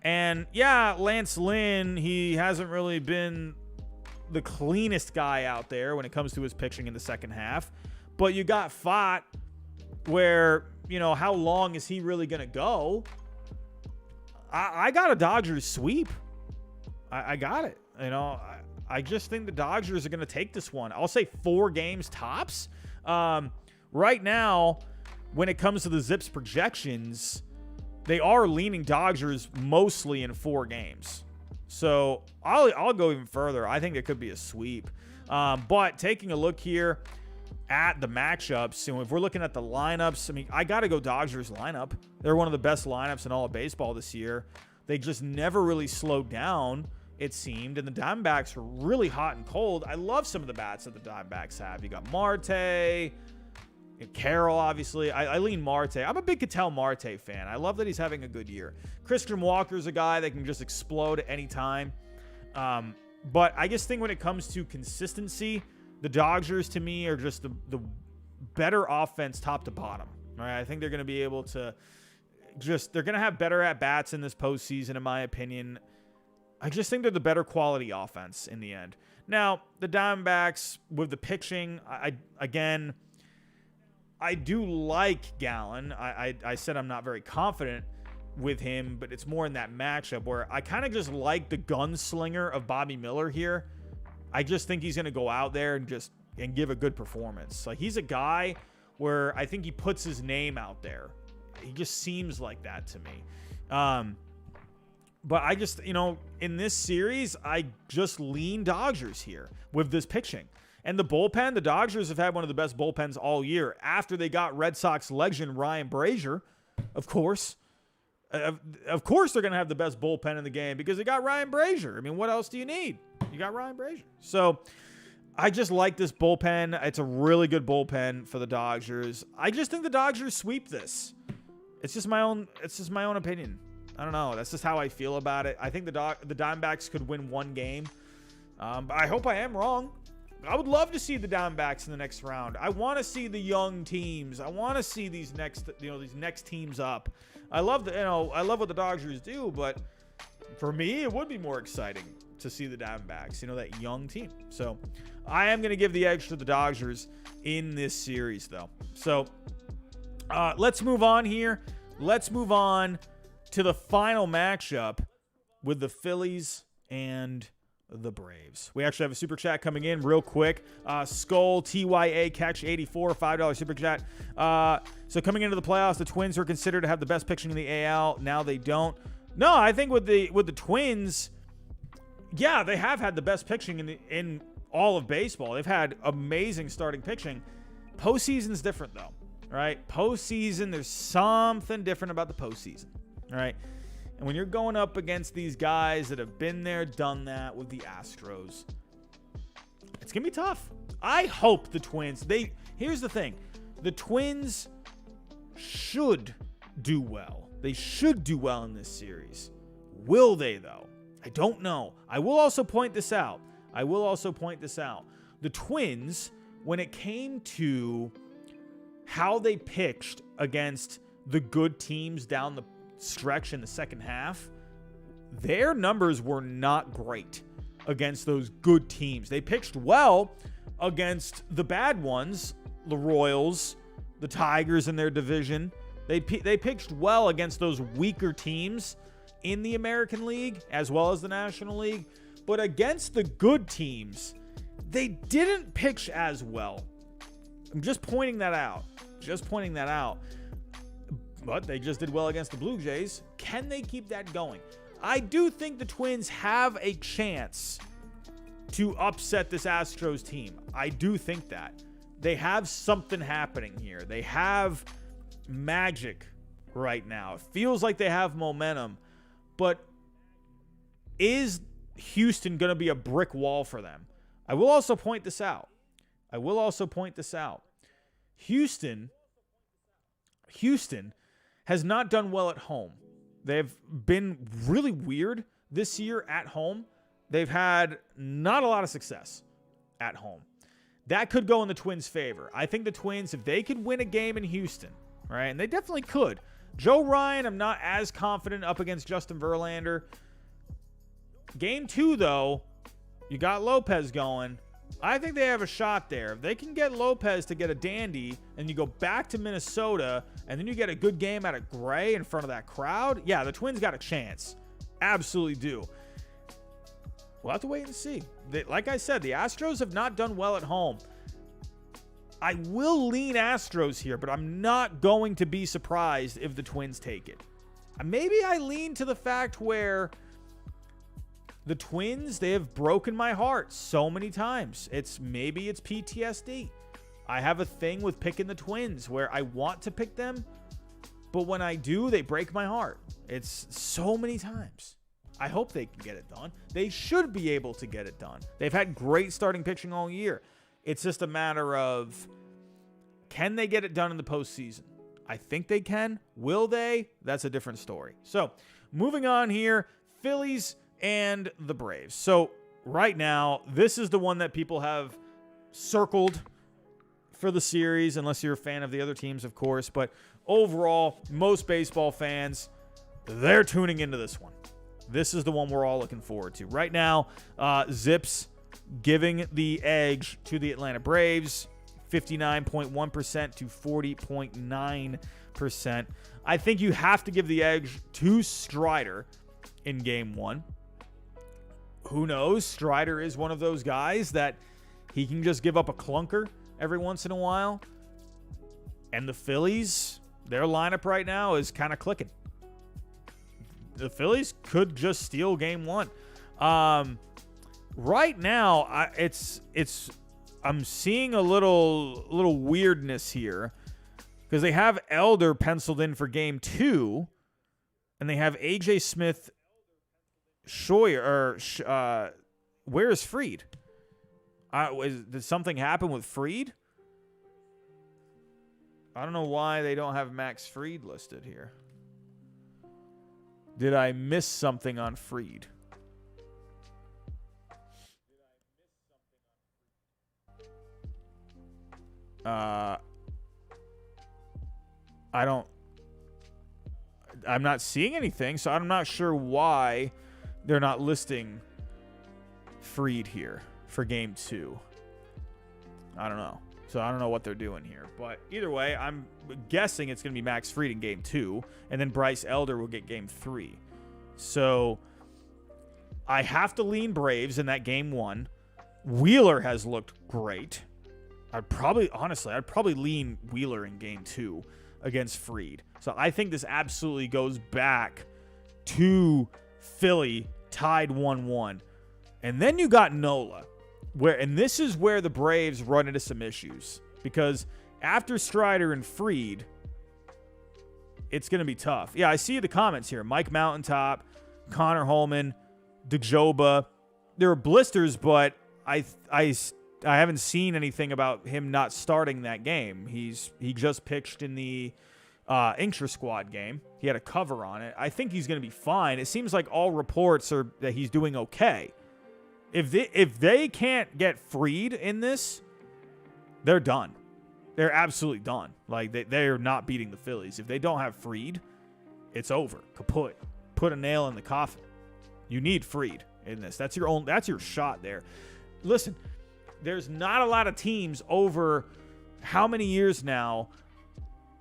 And, yeah, Lance Lynn, he hasn't really been the cleanest guy out there when it comes to his pitching in the second half. But you got Fott, where, how long is he really going to go? I got a Dodgers sweep. I got it. I just think the Dodgers are going to take this one. I'll say 4 games tops. Right now, when it comes to the Zips projections, they are leaning Dodgers mostly in 4 games. So I'll go even further. I think it could be a sweep. But taking a look here at the matchups, and if we're looking at the lineups, I got to go Dodgers lineup. They're one of the best lineups in all of baseball this year. They just never really slowed down, it seemed, and the Diamondbacks were really hot and cold. I love some of the bats that the Diamondbacks have. You got Marte, Carroll, obviously. I lean Marte. I'm a big Ketel Marte fan. I love that he's having a good year. Christian Walker's a guy that can just explode at any time. But I just think when it comes to consistency, the Dodgers, to me, are just the better offense top to bottom. Right? I think they're going to be able to they're going to have better at-bats in this postseason, in my opinion. I just think they're the better quality offense in the end. Now, the Diamondbacks, with the pitching, I do like Gallen. I said I'm not very confident with him, but it's more in that matchup where I kind of just like the gunslinger of Bobby Miller here. I just think he's going to go out there and give a good performance. Like, he's a guy where I think he puts his name out there. He just seems like that to me. But I just, in this series, I just lean Dodgers here with this pitching. And the bullpen, the Dodgers have had one of the best bullpens all year after they got Red Sox legend Ryan Brazier, of course. Of course they're going to have the best bullpen in the game because they got Ryan Brazier. I mean, what else do you need? You got Ryan Brazier. So I just like this bullpen. It's a really good bullpen for the Dodgers. I just think the Dodgers sweep this. It's just my own opinion. I don't know. That's just how I feel about it. I think the Diamondbacks could win one game. But I hope I am wrong. I would love to see the Diamondbacks in the next round. I want to see the young teams. I want to see these next teams up. I love what the Dodgers do, but for me, it would be more exciting to see the Diamondbacks, that young team. So I am going to give the edge to the Dodgers in this series, though. So let's move on here. Let's move on to the final matchup with the Phillies and the Braves. We actually have a super chat coming in real quick. Skull TYA Catch 84, $5 super chat. So coming into the playoffs, the Twins were considered to have the best pitching in the AL. Now they don't. No, I think with the Twins, yeah, they have had the best pitching in all of baseball. They've had amazing starting pitching. Postseason's different though, right? Postseason, there's something different about the postseason, right? And when you're going up against these guys that have been there, done that with the Astros, it's going to be tough. I hope the Twins, here's the thing. The Twins should do well. They should do well in this series. Will they, though? I don't know. I will also point this out. The Twins, when it came to how they pitched against the good teams down the stretch in the second half, their numbers were not great against those good teams. They pitched well against the bad ones, the Royals, the Tigers in their division. They pitched well against those weaker teams in the American League as well as the National League, but against the good teams, they didn't pitch as well. I'm just pointing that out. But they just did well against the Blue Jays. Can they keep that going? I do think the Twins have a chance to upset this Astros team. I do think that. They have something happening here. They have magic right now. It feels like they have momentum. But is Houston going to be a brick wall for them? I will also point this out. Houston has not done well at home. They've been really weird this year at home. They've had not a lot of success at home. That could go in the Twins' favor. I think the Twins, if they could win a game in Houston, right, and they definitely could. Joe Ryan, I'm not as confident up against Justin Verlander. Game 2, though, you got Lopez going. I think they have a shot there. If they can get Lopez to get a dandy and you go back to Minnesota and then you get a good game out of Gray in front of that crowd, yeah, the Twins got a chance. Absolutely do. We'll have to wait and see. Like I said, the Astros have not done well at home. I will lean Astros here, but I'm not going to be surprised if the Twins take it. Maybe I lean to the fact where the Twins, they have broken my heart so many times. Maybe it's PTSD. I have a thing with picking the Twins where I want to pick them, but when I do, they break my heart. It's so many times. I hope they can get it done. They should be able to get it done. They've had great starting pitching all year. It's just a matter of Can they get it done in the postseason? I think they can. Will they? That's a different story. So, moving on here, Phillies and the Braves. So, right now, this is the one that people have circled for the series, unless you're a fan of the other teams, of course. But overall, most baseball fans, they're tuning into this one. This is the one we're all looking forward to. Right now, Zips giving the edge to the Atlanta Braves, 59.1% to 40.9%. I think you have to give the edge to Strider in game one. Who knows? Strider is one of those guys that he can just give up a clunker every once in a while. And the Phillies, their lineup right now is kind of clicking. The Phillies could just steal game one. Right now, I'm seeing a little weirdness here because they have Elder penciled in for game two, and they have AJ Smith, Scheuer, where is Fried? Did something happen with Fried? I don't know why they don't have Max Fried listed here. Did I miss something on Fried? I'm not seeing anything, so I'm not sure why they're not listing Fried here for game two. I don't know. So I don't know what they're doing here. But either way, I'm guessing it's going to be Max Fried in game two, and then Bryce Elder will get game three. So I have to lean Braves in that game one. Wheeler has looked great. I'd probably lean Wheeler in game two against Fried. So I think this absolutely goes back to Philly tied 1-1. And then you got Nola. And this is where the Braves run into some issues. Because after Strider and Fried, it's going to be tough. Yeah, I see the comments here. Mike Mountaintop, Connor Holman, DeJoba. There are blisters, but I haven't seen anything about him not starting that game. He just pitched in the intra-squad game. He had a cover on it. I think he's going to be fine. It seems like all reports are that he's doing okay. If they can't get Fried in this, they're done. They're absolutely done. Like they're not beating the Phillies. If they don't have Fried, it's over. Kaput. Put a nail in the coffin. You need Fried in this. That's your shot there. Listen, there's not a lot of teams over how many years now.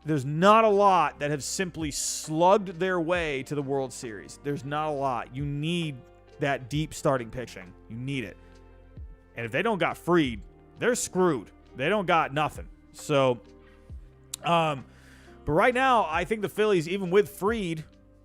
There's not a lot that have simply slugged their way to the World Series. There's not a lot. You need that deep starting pitching. You need it. And if they don't got Fried, they're screwed. They don't got nothing. So, but right now, I think the Phillies, even with Fried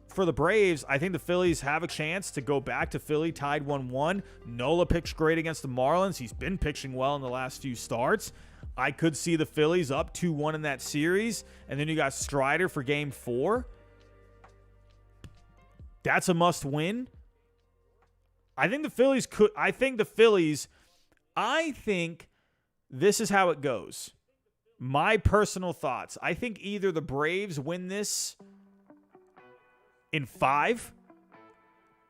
for the Braves, I think the Phillies have a chance to go back to Philly tied 1-1. Nola pitched great against the Marlins. He's been pitching well in the last few starts. I could see the Phillies up 2-1 in that series. And then you got Strider for game 4. That's a must win. I think this is how it goes. My personal thoughts. I think either the Braves win this in 5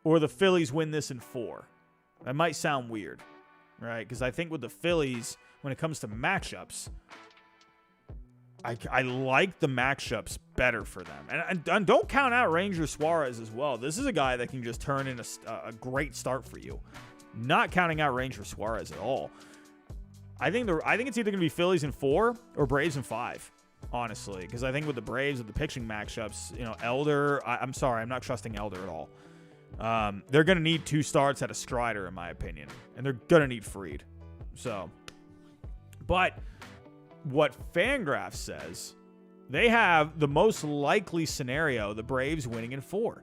or the Phillies win this in 4. That might sound weird, right? Because I think with the Phillies, when it comes to matchups, I like the matchups better for them. And don't count out Ranger Suarez as well. This is a guy that can just turn in a great start for you. Not counting out Ranger Suarez at all. I think it's either going to be Phillies in 4 or Braves in 5, honestly. Because I think with the Braves, with the pitching matchups, Elder, I'm sorry, I'm not trusting Elder at all. They're going to need 2 starts at a Strider, in my opinion. And they're going to need Fried. So, but what Fangraphs says, they have the most likely scenario, the Braves winning in 4.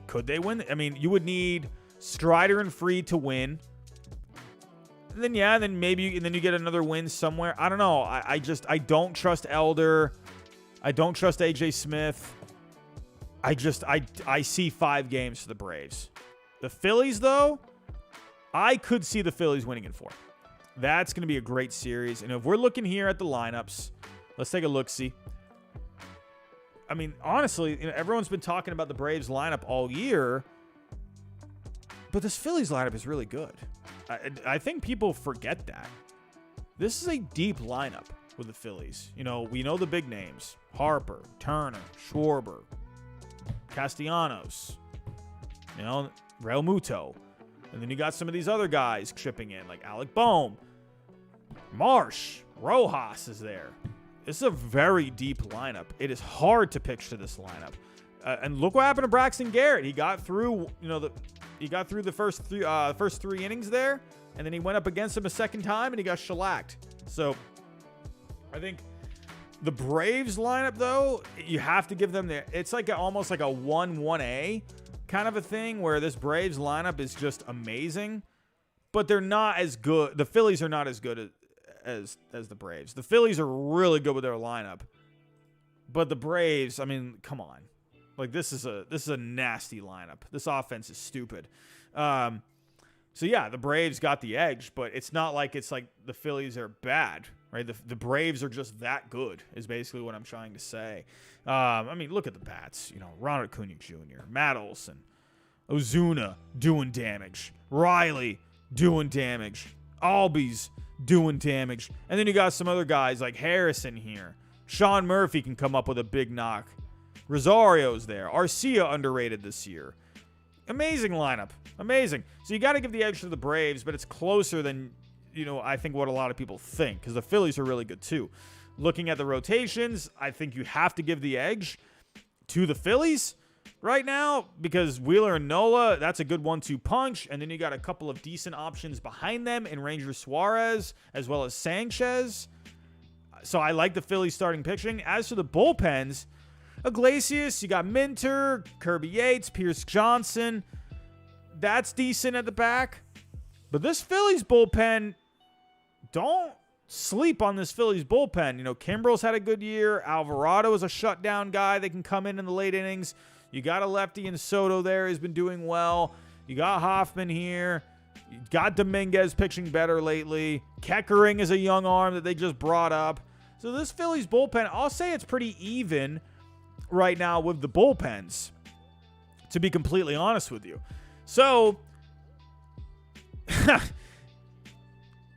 Could they win? I mean, you would need Strider and Fried to win. Then maybe, and then you get another win somewhere. I don't know. I don't trust Elder. I don't trust AJ Smith. I see 5 games for the Braves. The Phillies, though, I could see the Phillies winning in 4. That's going to be a great series. And if we're looking here at the lineups, Let's take a look-see. I mean, honestly, everyone's been talking about the Braves lineup all year, but this Phillies lineup is really good. I think people forget that. This is a deep lineup with the Phillies. We know the big names. Harper, Turner, Schwarber, Castellanos, Real Muto. And then you got some of these other guys chipping in, like Alec Boehm, Marsh, Rojas is there. This is a very deep lineup. It is hard to pitch to this lineup. And look what happened to Braxton Garrett. He got through, the first three innings there, and then he went up against him a second time and he got shellacked. So I think the Braves lineup, though, you have to give them it's like almost like a 1-1A kind of a thing where this Braves lineup is just amazing, but they're not as good. The Phillies are not as good as the Braves. The Phillies are really good with their lineup, but the Braves, I mean, come on. Like, this is a nasty lineup. This offense is stupid. So yeah, the Braves got the edge, but it's not like it's like the Phillies are bad, right? The Braves are just that good is basically what I'm trying to say. I mean, look at the bats. Ronald Acuna Jr., Matt Olson, Ozuna doing damage, Riley doing damage, Albies doing damage, and then you got some other guys like Harrison here. Sean Murphy can come up with a big knock. Rosario's there. Arcia underrated this year. Amazing lineup. Amazing. So you got to give the edge to the Braves, but it's closer than, I think what a lot of people think, because the Phillies are really good too. Looking at the rotations, I think you have to give the edge to the Phillies right now because Wheeler and Nola, that's a good 1-2 punch. And then you got a couple of decent options behind them in Ranger Suarez as well as Sanchez. So I like the Phillies starting pitching. As for the bullpens, Iglesias, you got Minter, Kirby Yates, Pierce Johnson. That's decent at the back. But this Phillies bullpen, don't sleep on this Phillies bullpen. Kimbrel's had a good year. Alvarado is a shutdown guy that can come in the late innings. You got a lefty in Soto there. He's been doing well. You got Hoffman here. You got Dominguez pitching better lately. Keckering is a young arm that they just brought up. So this Phillies bullpen, I'll say it's pretty even right now with the bullpens, to be completely honest with you. So,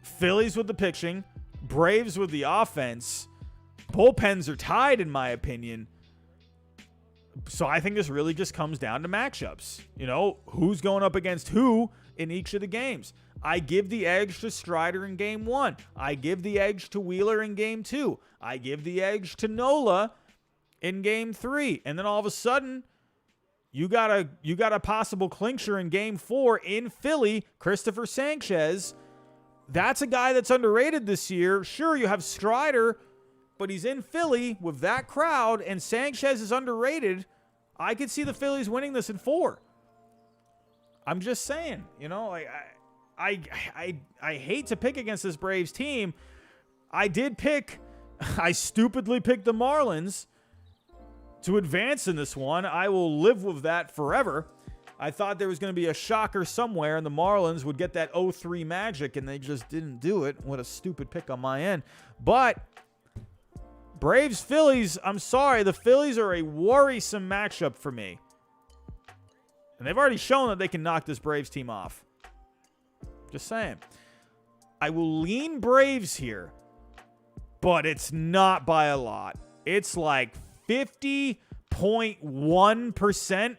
Phillies with the pitching, Braves with the offense, bullpens are tied in my opinion. So I think this really just comes down to matchups. Who's going up against who in each of the games. I give the edge to Strider in game 1. I give the edge to Wheeler in game 2. I give the edge to Nola in game 3. And then all of a sudden, you got a possible clincher in game 4 in Philly, Christopher Sanchez. That's a guy that's underrated this year. Sure, you have Strider, but he's in Philly with that crowd, and Sanchez is underrated. I could see the Phillies winning this in 4. I'm just saying, I hate to pick against this Braves team. I stupidly picked the Marlins to advance in this one. I will live with that forever. I thought there was going to be a shocker somewhere and the Marlins would get that 0-3 magic, and they just didn't do it. What a stupid pick on my end. But Braves, Phillies, I'm sorry. The Phillies are a worrisome matchup for me. And they've already shown that they can knock this Braves team off. Just saying. I will lean Braves here, but it's not by a lot. It's like 50.1%,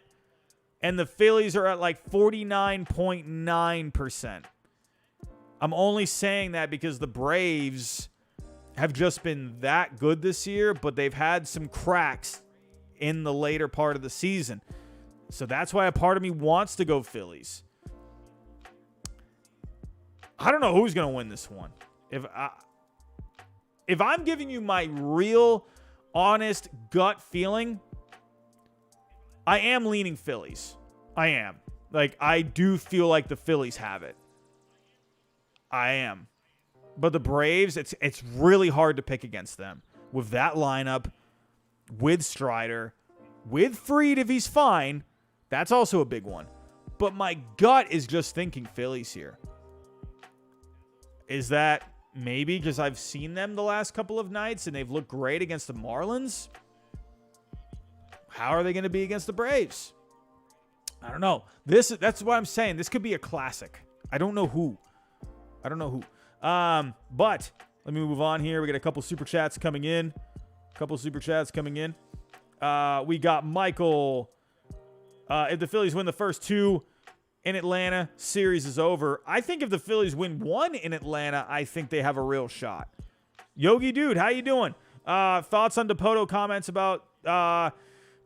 and the Phillies are at like 49.9%. I'm only saying that because the Braves have just been that good this year, but they've had some cracks in the later part of the season. So that's why a part of me wants to go Phillies. I don't know who's going to win this one. If I'm giving you my real, honest gut feeling, I am leaning Phillies. I am. I do feel like the Phillies have it. I am. But the Braves, it's really hard to pick against them. With that lineup, with Strider, with Fried if he's fine, that's also a big one. But my gut is just thinking Phillies here. Is that maybe because I've seen them the last couple of nights and they've looked great against the Marlins. How are they going to be against the Braves? I don't know. That's what I'm saying. This could be a classic. I don't know who. But let me move on here. We got a couple super chats coming in. We got Michael. If the Phillies win the first 2 in Atlanta, series is over. I think if the Phillies win 1 in Atlanta, I think they have a real shot. Yogi Dude, how you doing? Thoughts on DePoto comments about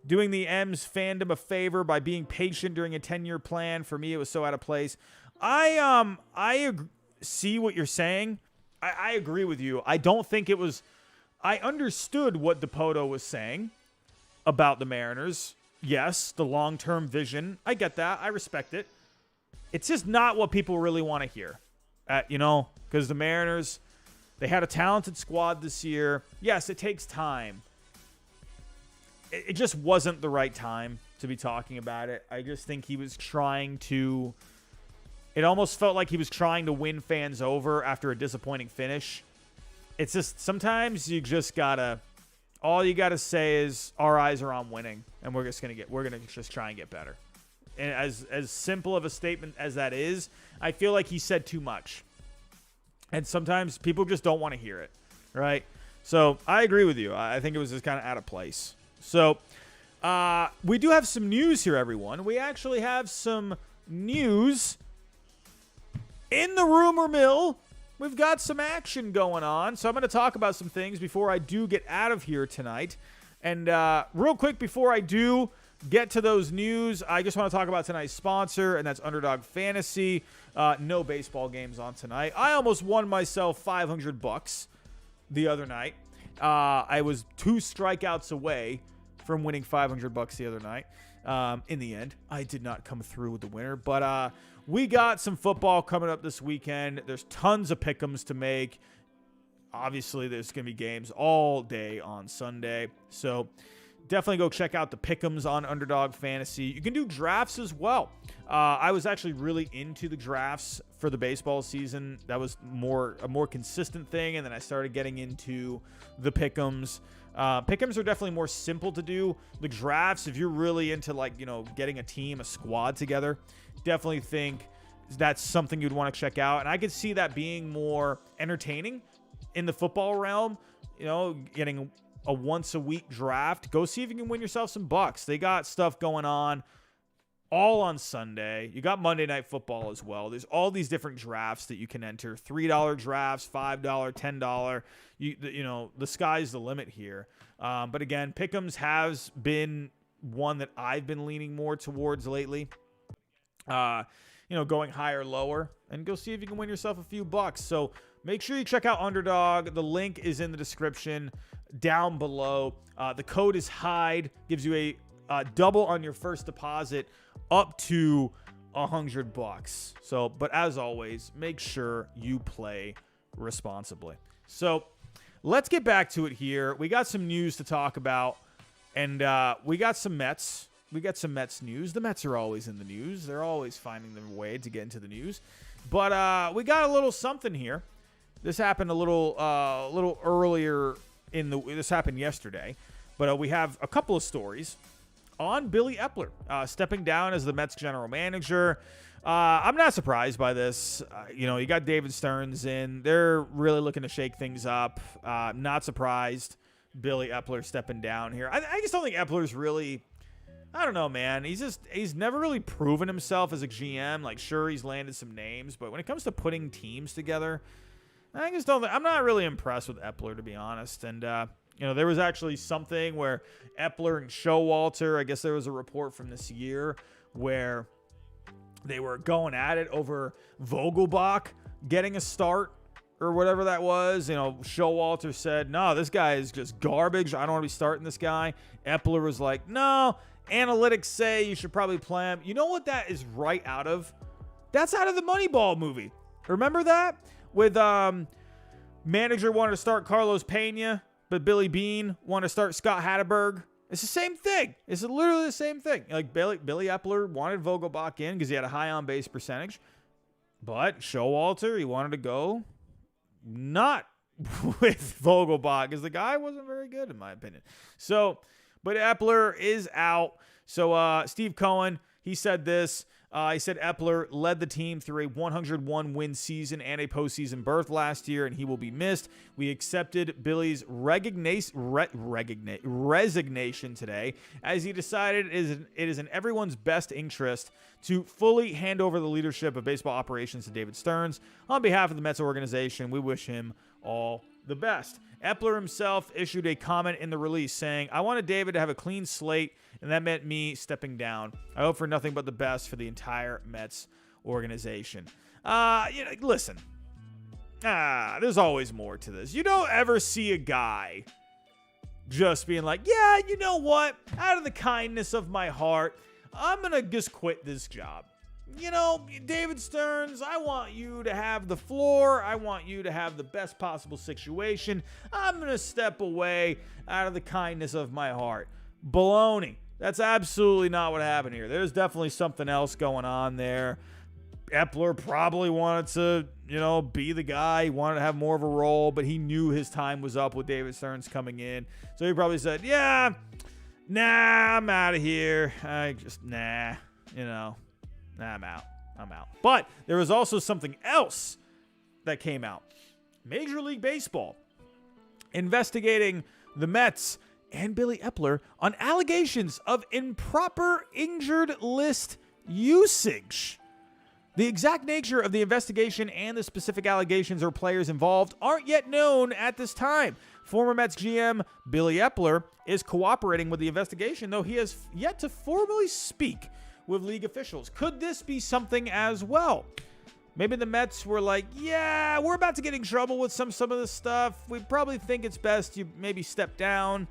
doing the M's fandom a favor by being patient during a 10-year plan? For me, it was so out of place. I see what you're saying. I agree with you. I don't think it was... I understood what DePoto was saying about the Mariners. Yes, the long-term vision. I get that. I respect it. It's just not what people really want to hear. Because the Mariners, they had a talented squad this year. Yes, it takes time. It just wasn't the right time to be talking about it. I just think he was trying to... It almost felt like he was trying to win fans over after a disappointing finish. It's just, sometimes you just gotta... All you gotta say is, our eyes are on winning, and we're gonna just try and get better. And as simple of a statement as that is, I feel like he said too much. And sometimes people just don't want to hear it, right? So I agree with you. I think it was just kind of out of place. So we do have some news here, everyone. We actually have some news in the rumor mill. We've got some action going on. So I'm going to talk about some things before I do get out of here tonight. And real quick, before I do get to those news, I just want to talk about tonight's sponsor, and that's Underdog Fantasy. No baseball games on tonight. I almost won myself $500 the other night. I was 2 strikeouts away from winning $500 the other night. In the end, I did not come through with the winner, but we got some football coming up this weekend. There's tons of pick'ems to make. Obviously, there's going to be games all day on Sunday, so definitely go check out the pick'ems on Underdog Fantasy. You can do drafts as well. I was actually really into the drafts for the baseball season. That was a more consistent thing, and then I started getting into the pick'ems. Pick'ems are definitely more simple to do. The drafts, if you're really into getting a team, a squad together, definitely think that's something you'd want to check out. And I could see that being more entertaining in the football realm. Getting a once a week draft. Go see if you can win yourself some bucks. They got stuff going on all on Sunday. You got Monday Night Football as well. There's all these different drafts that you can enter. $3 drafts, $5, $10. The sky's the limit here. But again, Pick'ems has been one that I've been leaning more towards lately. Going higher, lower, and go see if you can win yourself a few bucks. So make sure you check out Underdog. The link is in the description down below. The code is Hyde. Gives you a double on your first deposit up to $100. So, but as always, make sure you play responsibly. So let's get back to it here. We got some news to talk about, and we got some Mets. We got some Mets news. The Mets are always in the news. They're always finding their way to get into the news. But we got a little something here. This happened a little earlier this happened yesterday. But we have a couple of stories on Billy Epler stepping down as the Mets general manager. I'm not surprised by this. You got David Stearns in. They're really looking to shake things up. Not surprised Billy Epler stepping down here. I just don't think Epler's really... I don't know, man. He's never really proven himself as a GM. Sure, he's landed some names, but when it comes to putting teams together, I just don't. I'm not really impressed with Epler, to be honest. And there was actually something where Epler and Showalter. I guess there was a report from this year where they were going at it over Vogelbach getting a start or whatever that was. Showalter said, "No, this guy is just garbage. I don't want to be starting this guy." Epler was like, "No. Analytics say you should probably play him." You know what that is right out of? That's out of the Moneyball movie. Remember that? With manager wanted to start Carlos Pena, but Billy Beane wanted to start Scott Hatteberg. It's the same thing. It's literally the same thing. Billy Epler wanted Vogelbach in because he had a high on-base percentage. But Showalter, he wanted to go not with Vogelbach, because the guy wasn't very good, in my opinion. So, but Epler is out. So, Steve Cohen, he said this. He said Epler led the team through a 101-win season and a postseason berth last year, and he will be missed. We accepted Billy's resignation today, as he decided it is in everyone's best interest to fully hand over the leadership of baseball operations to David Stearns. On behalf of the Mets organization, we wish him all the best. Epler himself issued a comment in the release saying, "I wanted David to have a clean slate, and that meant me stepping down. I hope for nothing but the best for the entire Mets organization." Listen. There's always more to this. You don't ever see a guy just being like, yeah, you know what? Out of the kindness of my heart, I'm going to just quit this job. David Stearns, I want you to have the floor. I want you to have the best possible situation. I'm going to step away out of the kindness of my heart. Baloney. That's absolutely not what happened here. There's definitely something else going on there. Epler probably wanted to, be the guy. He wanted to have more of a role, but he knew his time was up with David Stearns coming in. So he probably said, I'm out of here. I'm out. But there was also something else that came out. Major League Baseball investigating the Mets and Billy Epler on allegations of improper injured list usage. The exact nature of the investigation and the specific allegations or players involved aren't yet known at this time. Former Mets GM Billy Epler is cooperating with the investigation, though he has yet to formally speak with league officials. Could this be something as well? Maybe the Mets were like, yeah, we're about to get in trouble with some of this stuff. We probably think it's best you maybe step down.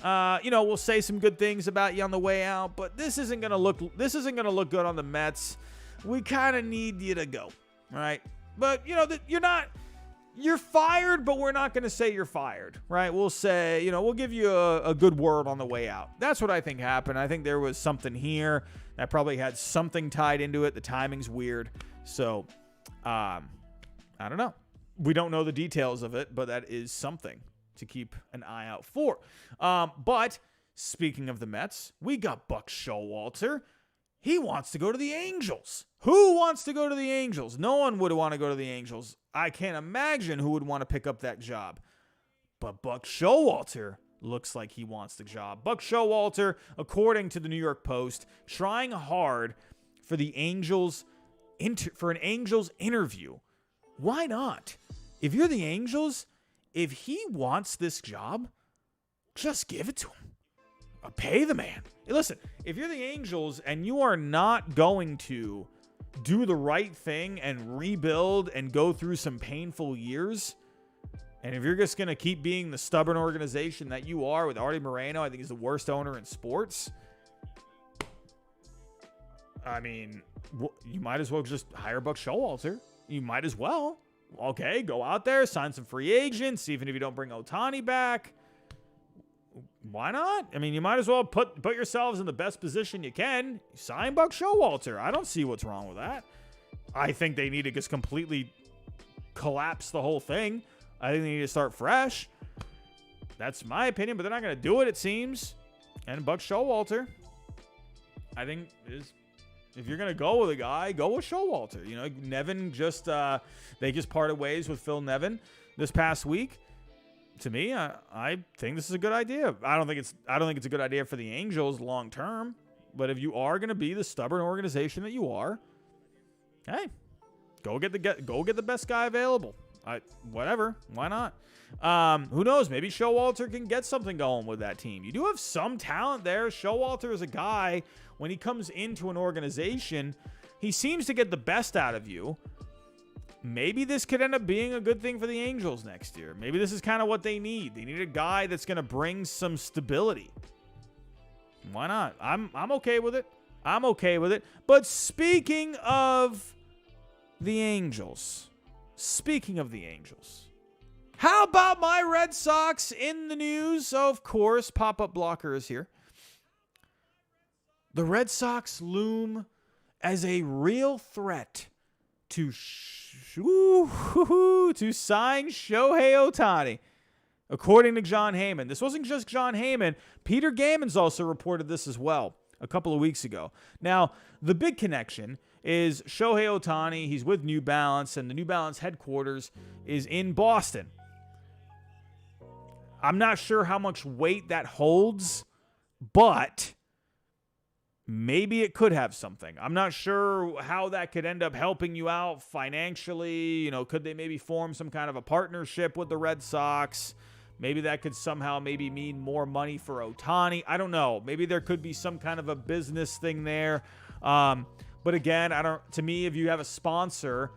We'll say some good things about you on the way out, but this isn't gonna look good on the Mets. We kind of need you to go, all right? But you're fired, but we're not gonna say you're fired, right? We'll say, we'll give you a good word on the way out. That's what I think happened. I think there was something here that probably had something tied into it. The timing's weird, so I don't know. We don't know the details of it, but that is something to keep an eye out for. But speaking of the Mets, we got Buck Showalter. He wants to go to the Angels. Who wants to go to the Angels? No one would want to go to the Angels. I can't imagine who would want to pick up that job. But Buck Showalter looks like he wants the job. Buck Showalter, according to the New York Post, trying hard for the Angels for an Angels interview. Why not? If you're the Angels, if he wants this job, just give it to him. Pay the man. Listen, if you're the Angels and you are not going to do the right thing and rebuild and go through some painful years, and if you're just going to keep being the stubborn organization that you are with Artie Moreno, I think he's the worst owner in sports. I mean, you might as well just hire Buck Showalter. You might as well. Okay, go out there, sign some free agents, even if you don't bring Ohtani back. Why not? I mean, you might as well put yourselves in the best position you can. Sign Buck Showalter. I don't see what's wrong with that. I think they need to just completely collapse the whole thing. I think they need to start fresh. That's my opinion, but they're not going to do it, it seems. And Buck Showalter, I think, if you're going to go with a guy, go with Showalter. Nevin they just parted ways with Phil Nevin this past week. To me, I think this is a good idea. I don't think it's a good idea for the Angels long term. But if you are going to be the stubborn organization that you are, hey, go get the best guy available. Whatever, why not? Who knows? Maybe Showalter can get something going with that team. You do have some talent there. Showalter is a guy, when he comes into an organization, he seems to get the best out of you. Maybe this could end up being a good thing for the Angels next year. Maybe this is kind of what they need. They need a guy that's going to bring some stability. Why not? I'm okay with it. I'm okay with it. But speaking of the Angels, how about my Red Sox in the news? Of course, pop-up blocker is here. The Red Sox loom as a real threat to sign Shohei Ohtani, according to John Heyman. This wasn't just John Heyman. Peter Gammons also reported this as well a couple of weeks ago. Now, the big connection is Shohei Ohtani. He's with New Balance, and the New Balance headquarters is in Boston. I'm not sure how much weight that holds, but maybe it could have something. I'm not sure how that could end up helping you out financially. You know, could they maybe form some kind of a partnership with the Red Sox? Maybe that could somehow maybe mean more money for Ohtani. I don't know. Maybe there could be some kind of a business thing there. But again, to me, if you have a sponsor,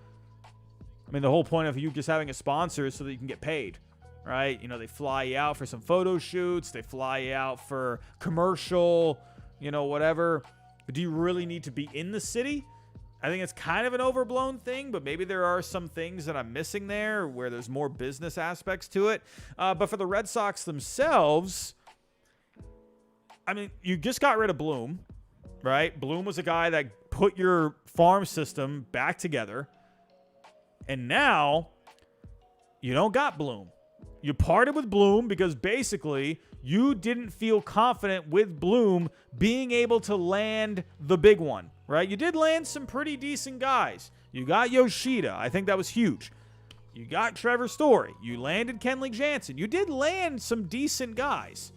I mean, the whole point of you just having a sponsor is so that you can get paid, right? You know, they fly you out for some photo shoots. They fly you out for commercial, you know, whatever. But do you really need to be in the city? I think it's kind of an overblown thing, but maybe there are some things that I'm missing there where there's more business aspects to it. But for the Red Sox themselves, I mean, you just got rid of Bloom, right? Bloom was a guy that put your farm system back together. And now you don't got Bloom. You parted with Bloom because basically you didn't feel confident with Bloom being able to land the big one, right? You did land some pretty decent guys. You got Yoshida. I think that was huge. You got Trevor Story. You landed Kenley Jansen. You did land some decent guys.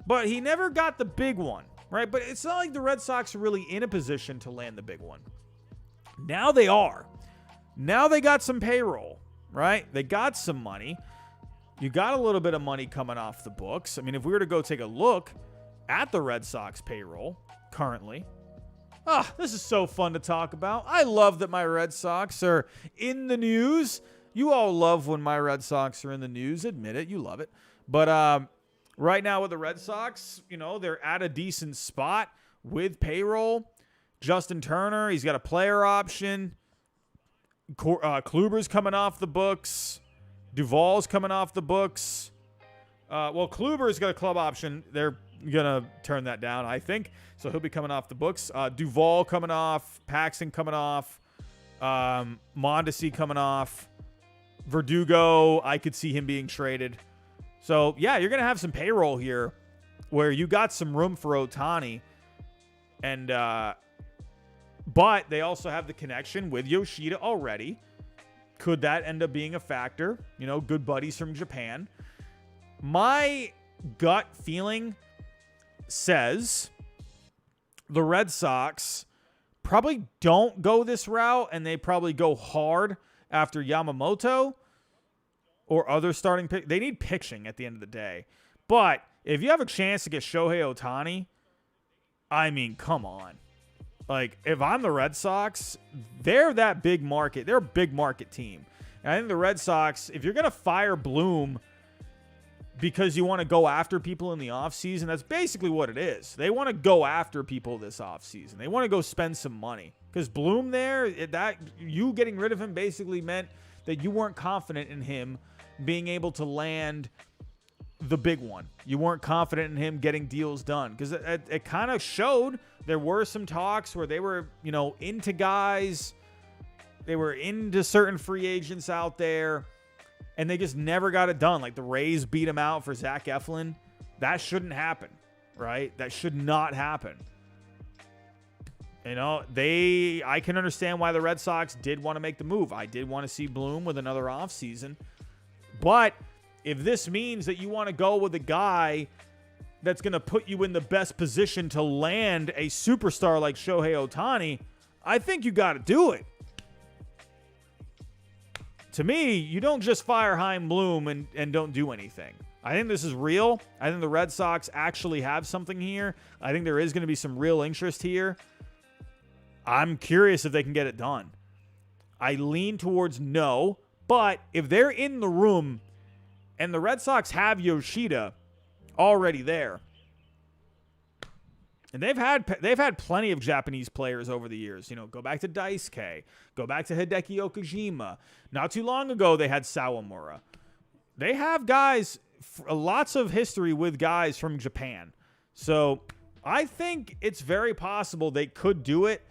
But he never got the big one, right? But it's not like the Red Sox are really in a position to land the big one. Now they are. Now they got some payroll, right? They got some money. You got a little bit of money coming off the books. I mean, if we were to go take a look at the Red Sox payroll currently, this is so fun to talk about. I love that my Red Sox are in the news. You all love when my Red Sox are in the news. Admit it. You love it. But right now with the Red Sox, you know, they're at a decent spot with payroll. Justin Turner, he's got a player option. Kluber's coming off the books. Duvall's coming off the books. Kluber's got a club option. They're going to turn that down, I think. So he'll be coming off the books. Duvall coming off. Paxton coming off. Mondesi coming off. Verdugo, I could see him being traded. So, yeah, you're going to have some payroll here where you got some room for Ohtani. And, but they also have the connection with Yoshida already. Could that end up being a factor? You know, good buddies from Japan. My gut feeling says the Red Sox probably don't go this route, and they probably go hard after Yamamoto or other starting pick. They need pitching at the end of the day. But if you have a chance to get Shohei Ohtani, I mean, come on. Like, if I'm the Red Sox, they're that big market. They're a big market team. And I think the Red Sox, if you're going to fire Bloom because you want to go after people in the offseason, that's basically what it is. They want to go after people this offseason. They want to go spend some money. Because Bloom there, you getting rid of him basically meant that you weren't confident in him being able to land the big one. You weren't confident in him getting deals done. Because it kind of showed. There were some talks where they were, you know, into guys. They were into certain free agents out there. And they just never got it done. Like the Rays beat him out for Zach Eflin. That shouldn't happen, right? That should not happen. You know, I can understand why the Red Sox did want to make the move. I did want to see Bloom with another offseason. But if this means that you want to go with a guy that's going to put you in the best position to land a superstar like Shohei Ohtani, I think you got to do it. To me, you don't just fire Chaim Bloom and don't do anything. I think this is real. I think the Red Sox actually have something here. I think there is going to be some real interest here. I'm curious if they can get it done. I lean towards no, but if they're in the room and the Red Sox have Yoshida already there, and they've had plenty of Japanese players over the years. You know, go back to Daisuke, go back to Hideki Okajima. Not too long ago, they had Sawamura. They have guys, lots of history with guys from Japan. So I think it's very possible they could do it.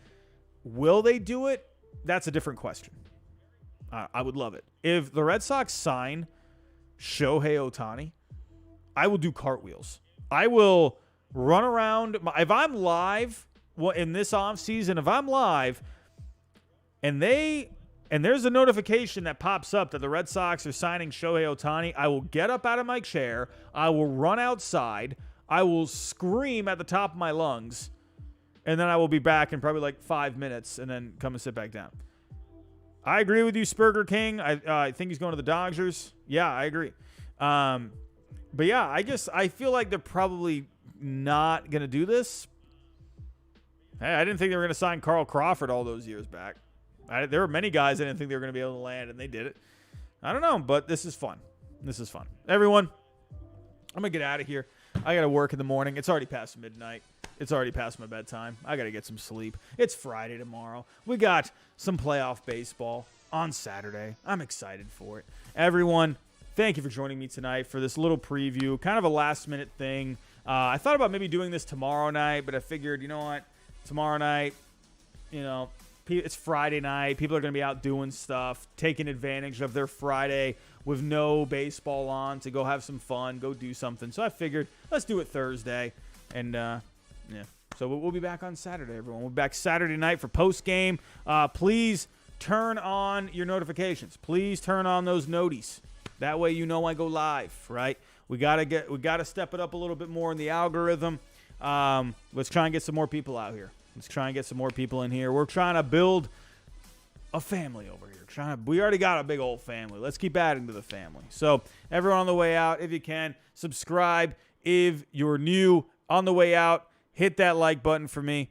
Will they do it? that's a different question. I would love it. If the Red Sox sign Shohei Ohtani, I will do cartwheels. I will run around. If I'm live in this offseason, if I'm live and there's a notification that pops up that the Red Sox are signing Shohei Ohtani, I will get up out of my chair. I will run outside. I will scream at the top of my lungs. And then I will be back in probably like 5 minutes and then come and sit back down. I agree with you, Spurger King. I think he's going to the Dodgers. Yeah, I agree. But yeah, I feel like they're probably not going to do this. Hey, I didn't think they were going to sign Carl Crawford all those years back. There were many guys I didn't think they were going to be able to land, and they did it. I don't know, but this is fun. This is fun. Everyone, I'm going to get out of here. I got to work in the morning. It's already past midnight. It's already past my bedtime. I got to get some sleep. It's Friday tomorrow. We got some playoff baseball on Saturday. I'm excited for it. Everyone, thank you for joining me tonight for this little preview, kind of a last-minute thing. I thought about maybe doing this tomorrow night, but I figured, you know what? Tomorrow night, it's Friday night. People are going to be out doing stuff, taking advantage of their Friday with no baseball on to go have some fun, go do something. So I figured, let's do it Thursday. And, yeah. So we'll be back on Saturday, everyone. We'll be back Saturday night for post-game. Please turn on your notifications. Please turn on those noties. That way you know I go live, right? We gotta step it up a little bit more in the algorithm. Let's try and get some more people out here. Let's try and get some more people in here. We're trying to build a family over here. We already got a big old family. Let's keep adding to the family. So everyone on the way out, if you can, subscribe. If you're new on the way out, hit that like button for me.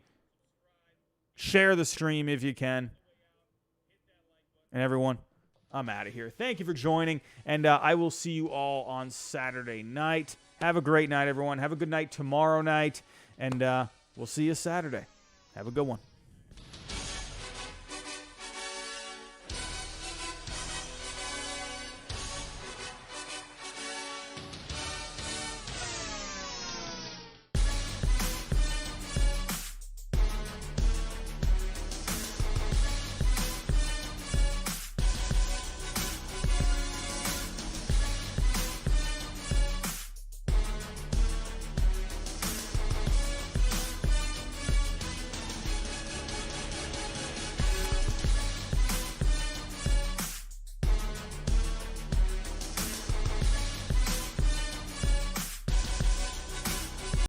Share the stream if you can. And everyone, I'm out of here. Thank you for joining, and I will see you all on Saturday night. Have a great night, everyone. Have a good night tomorrow night, and we'll see you Saturday. Have a good one.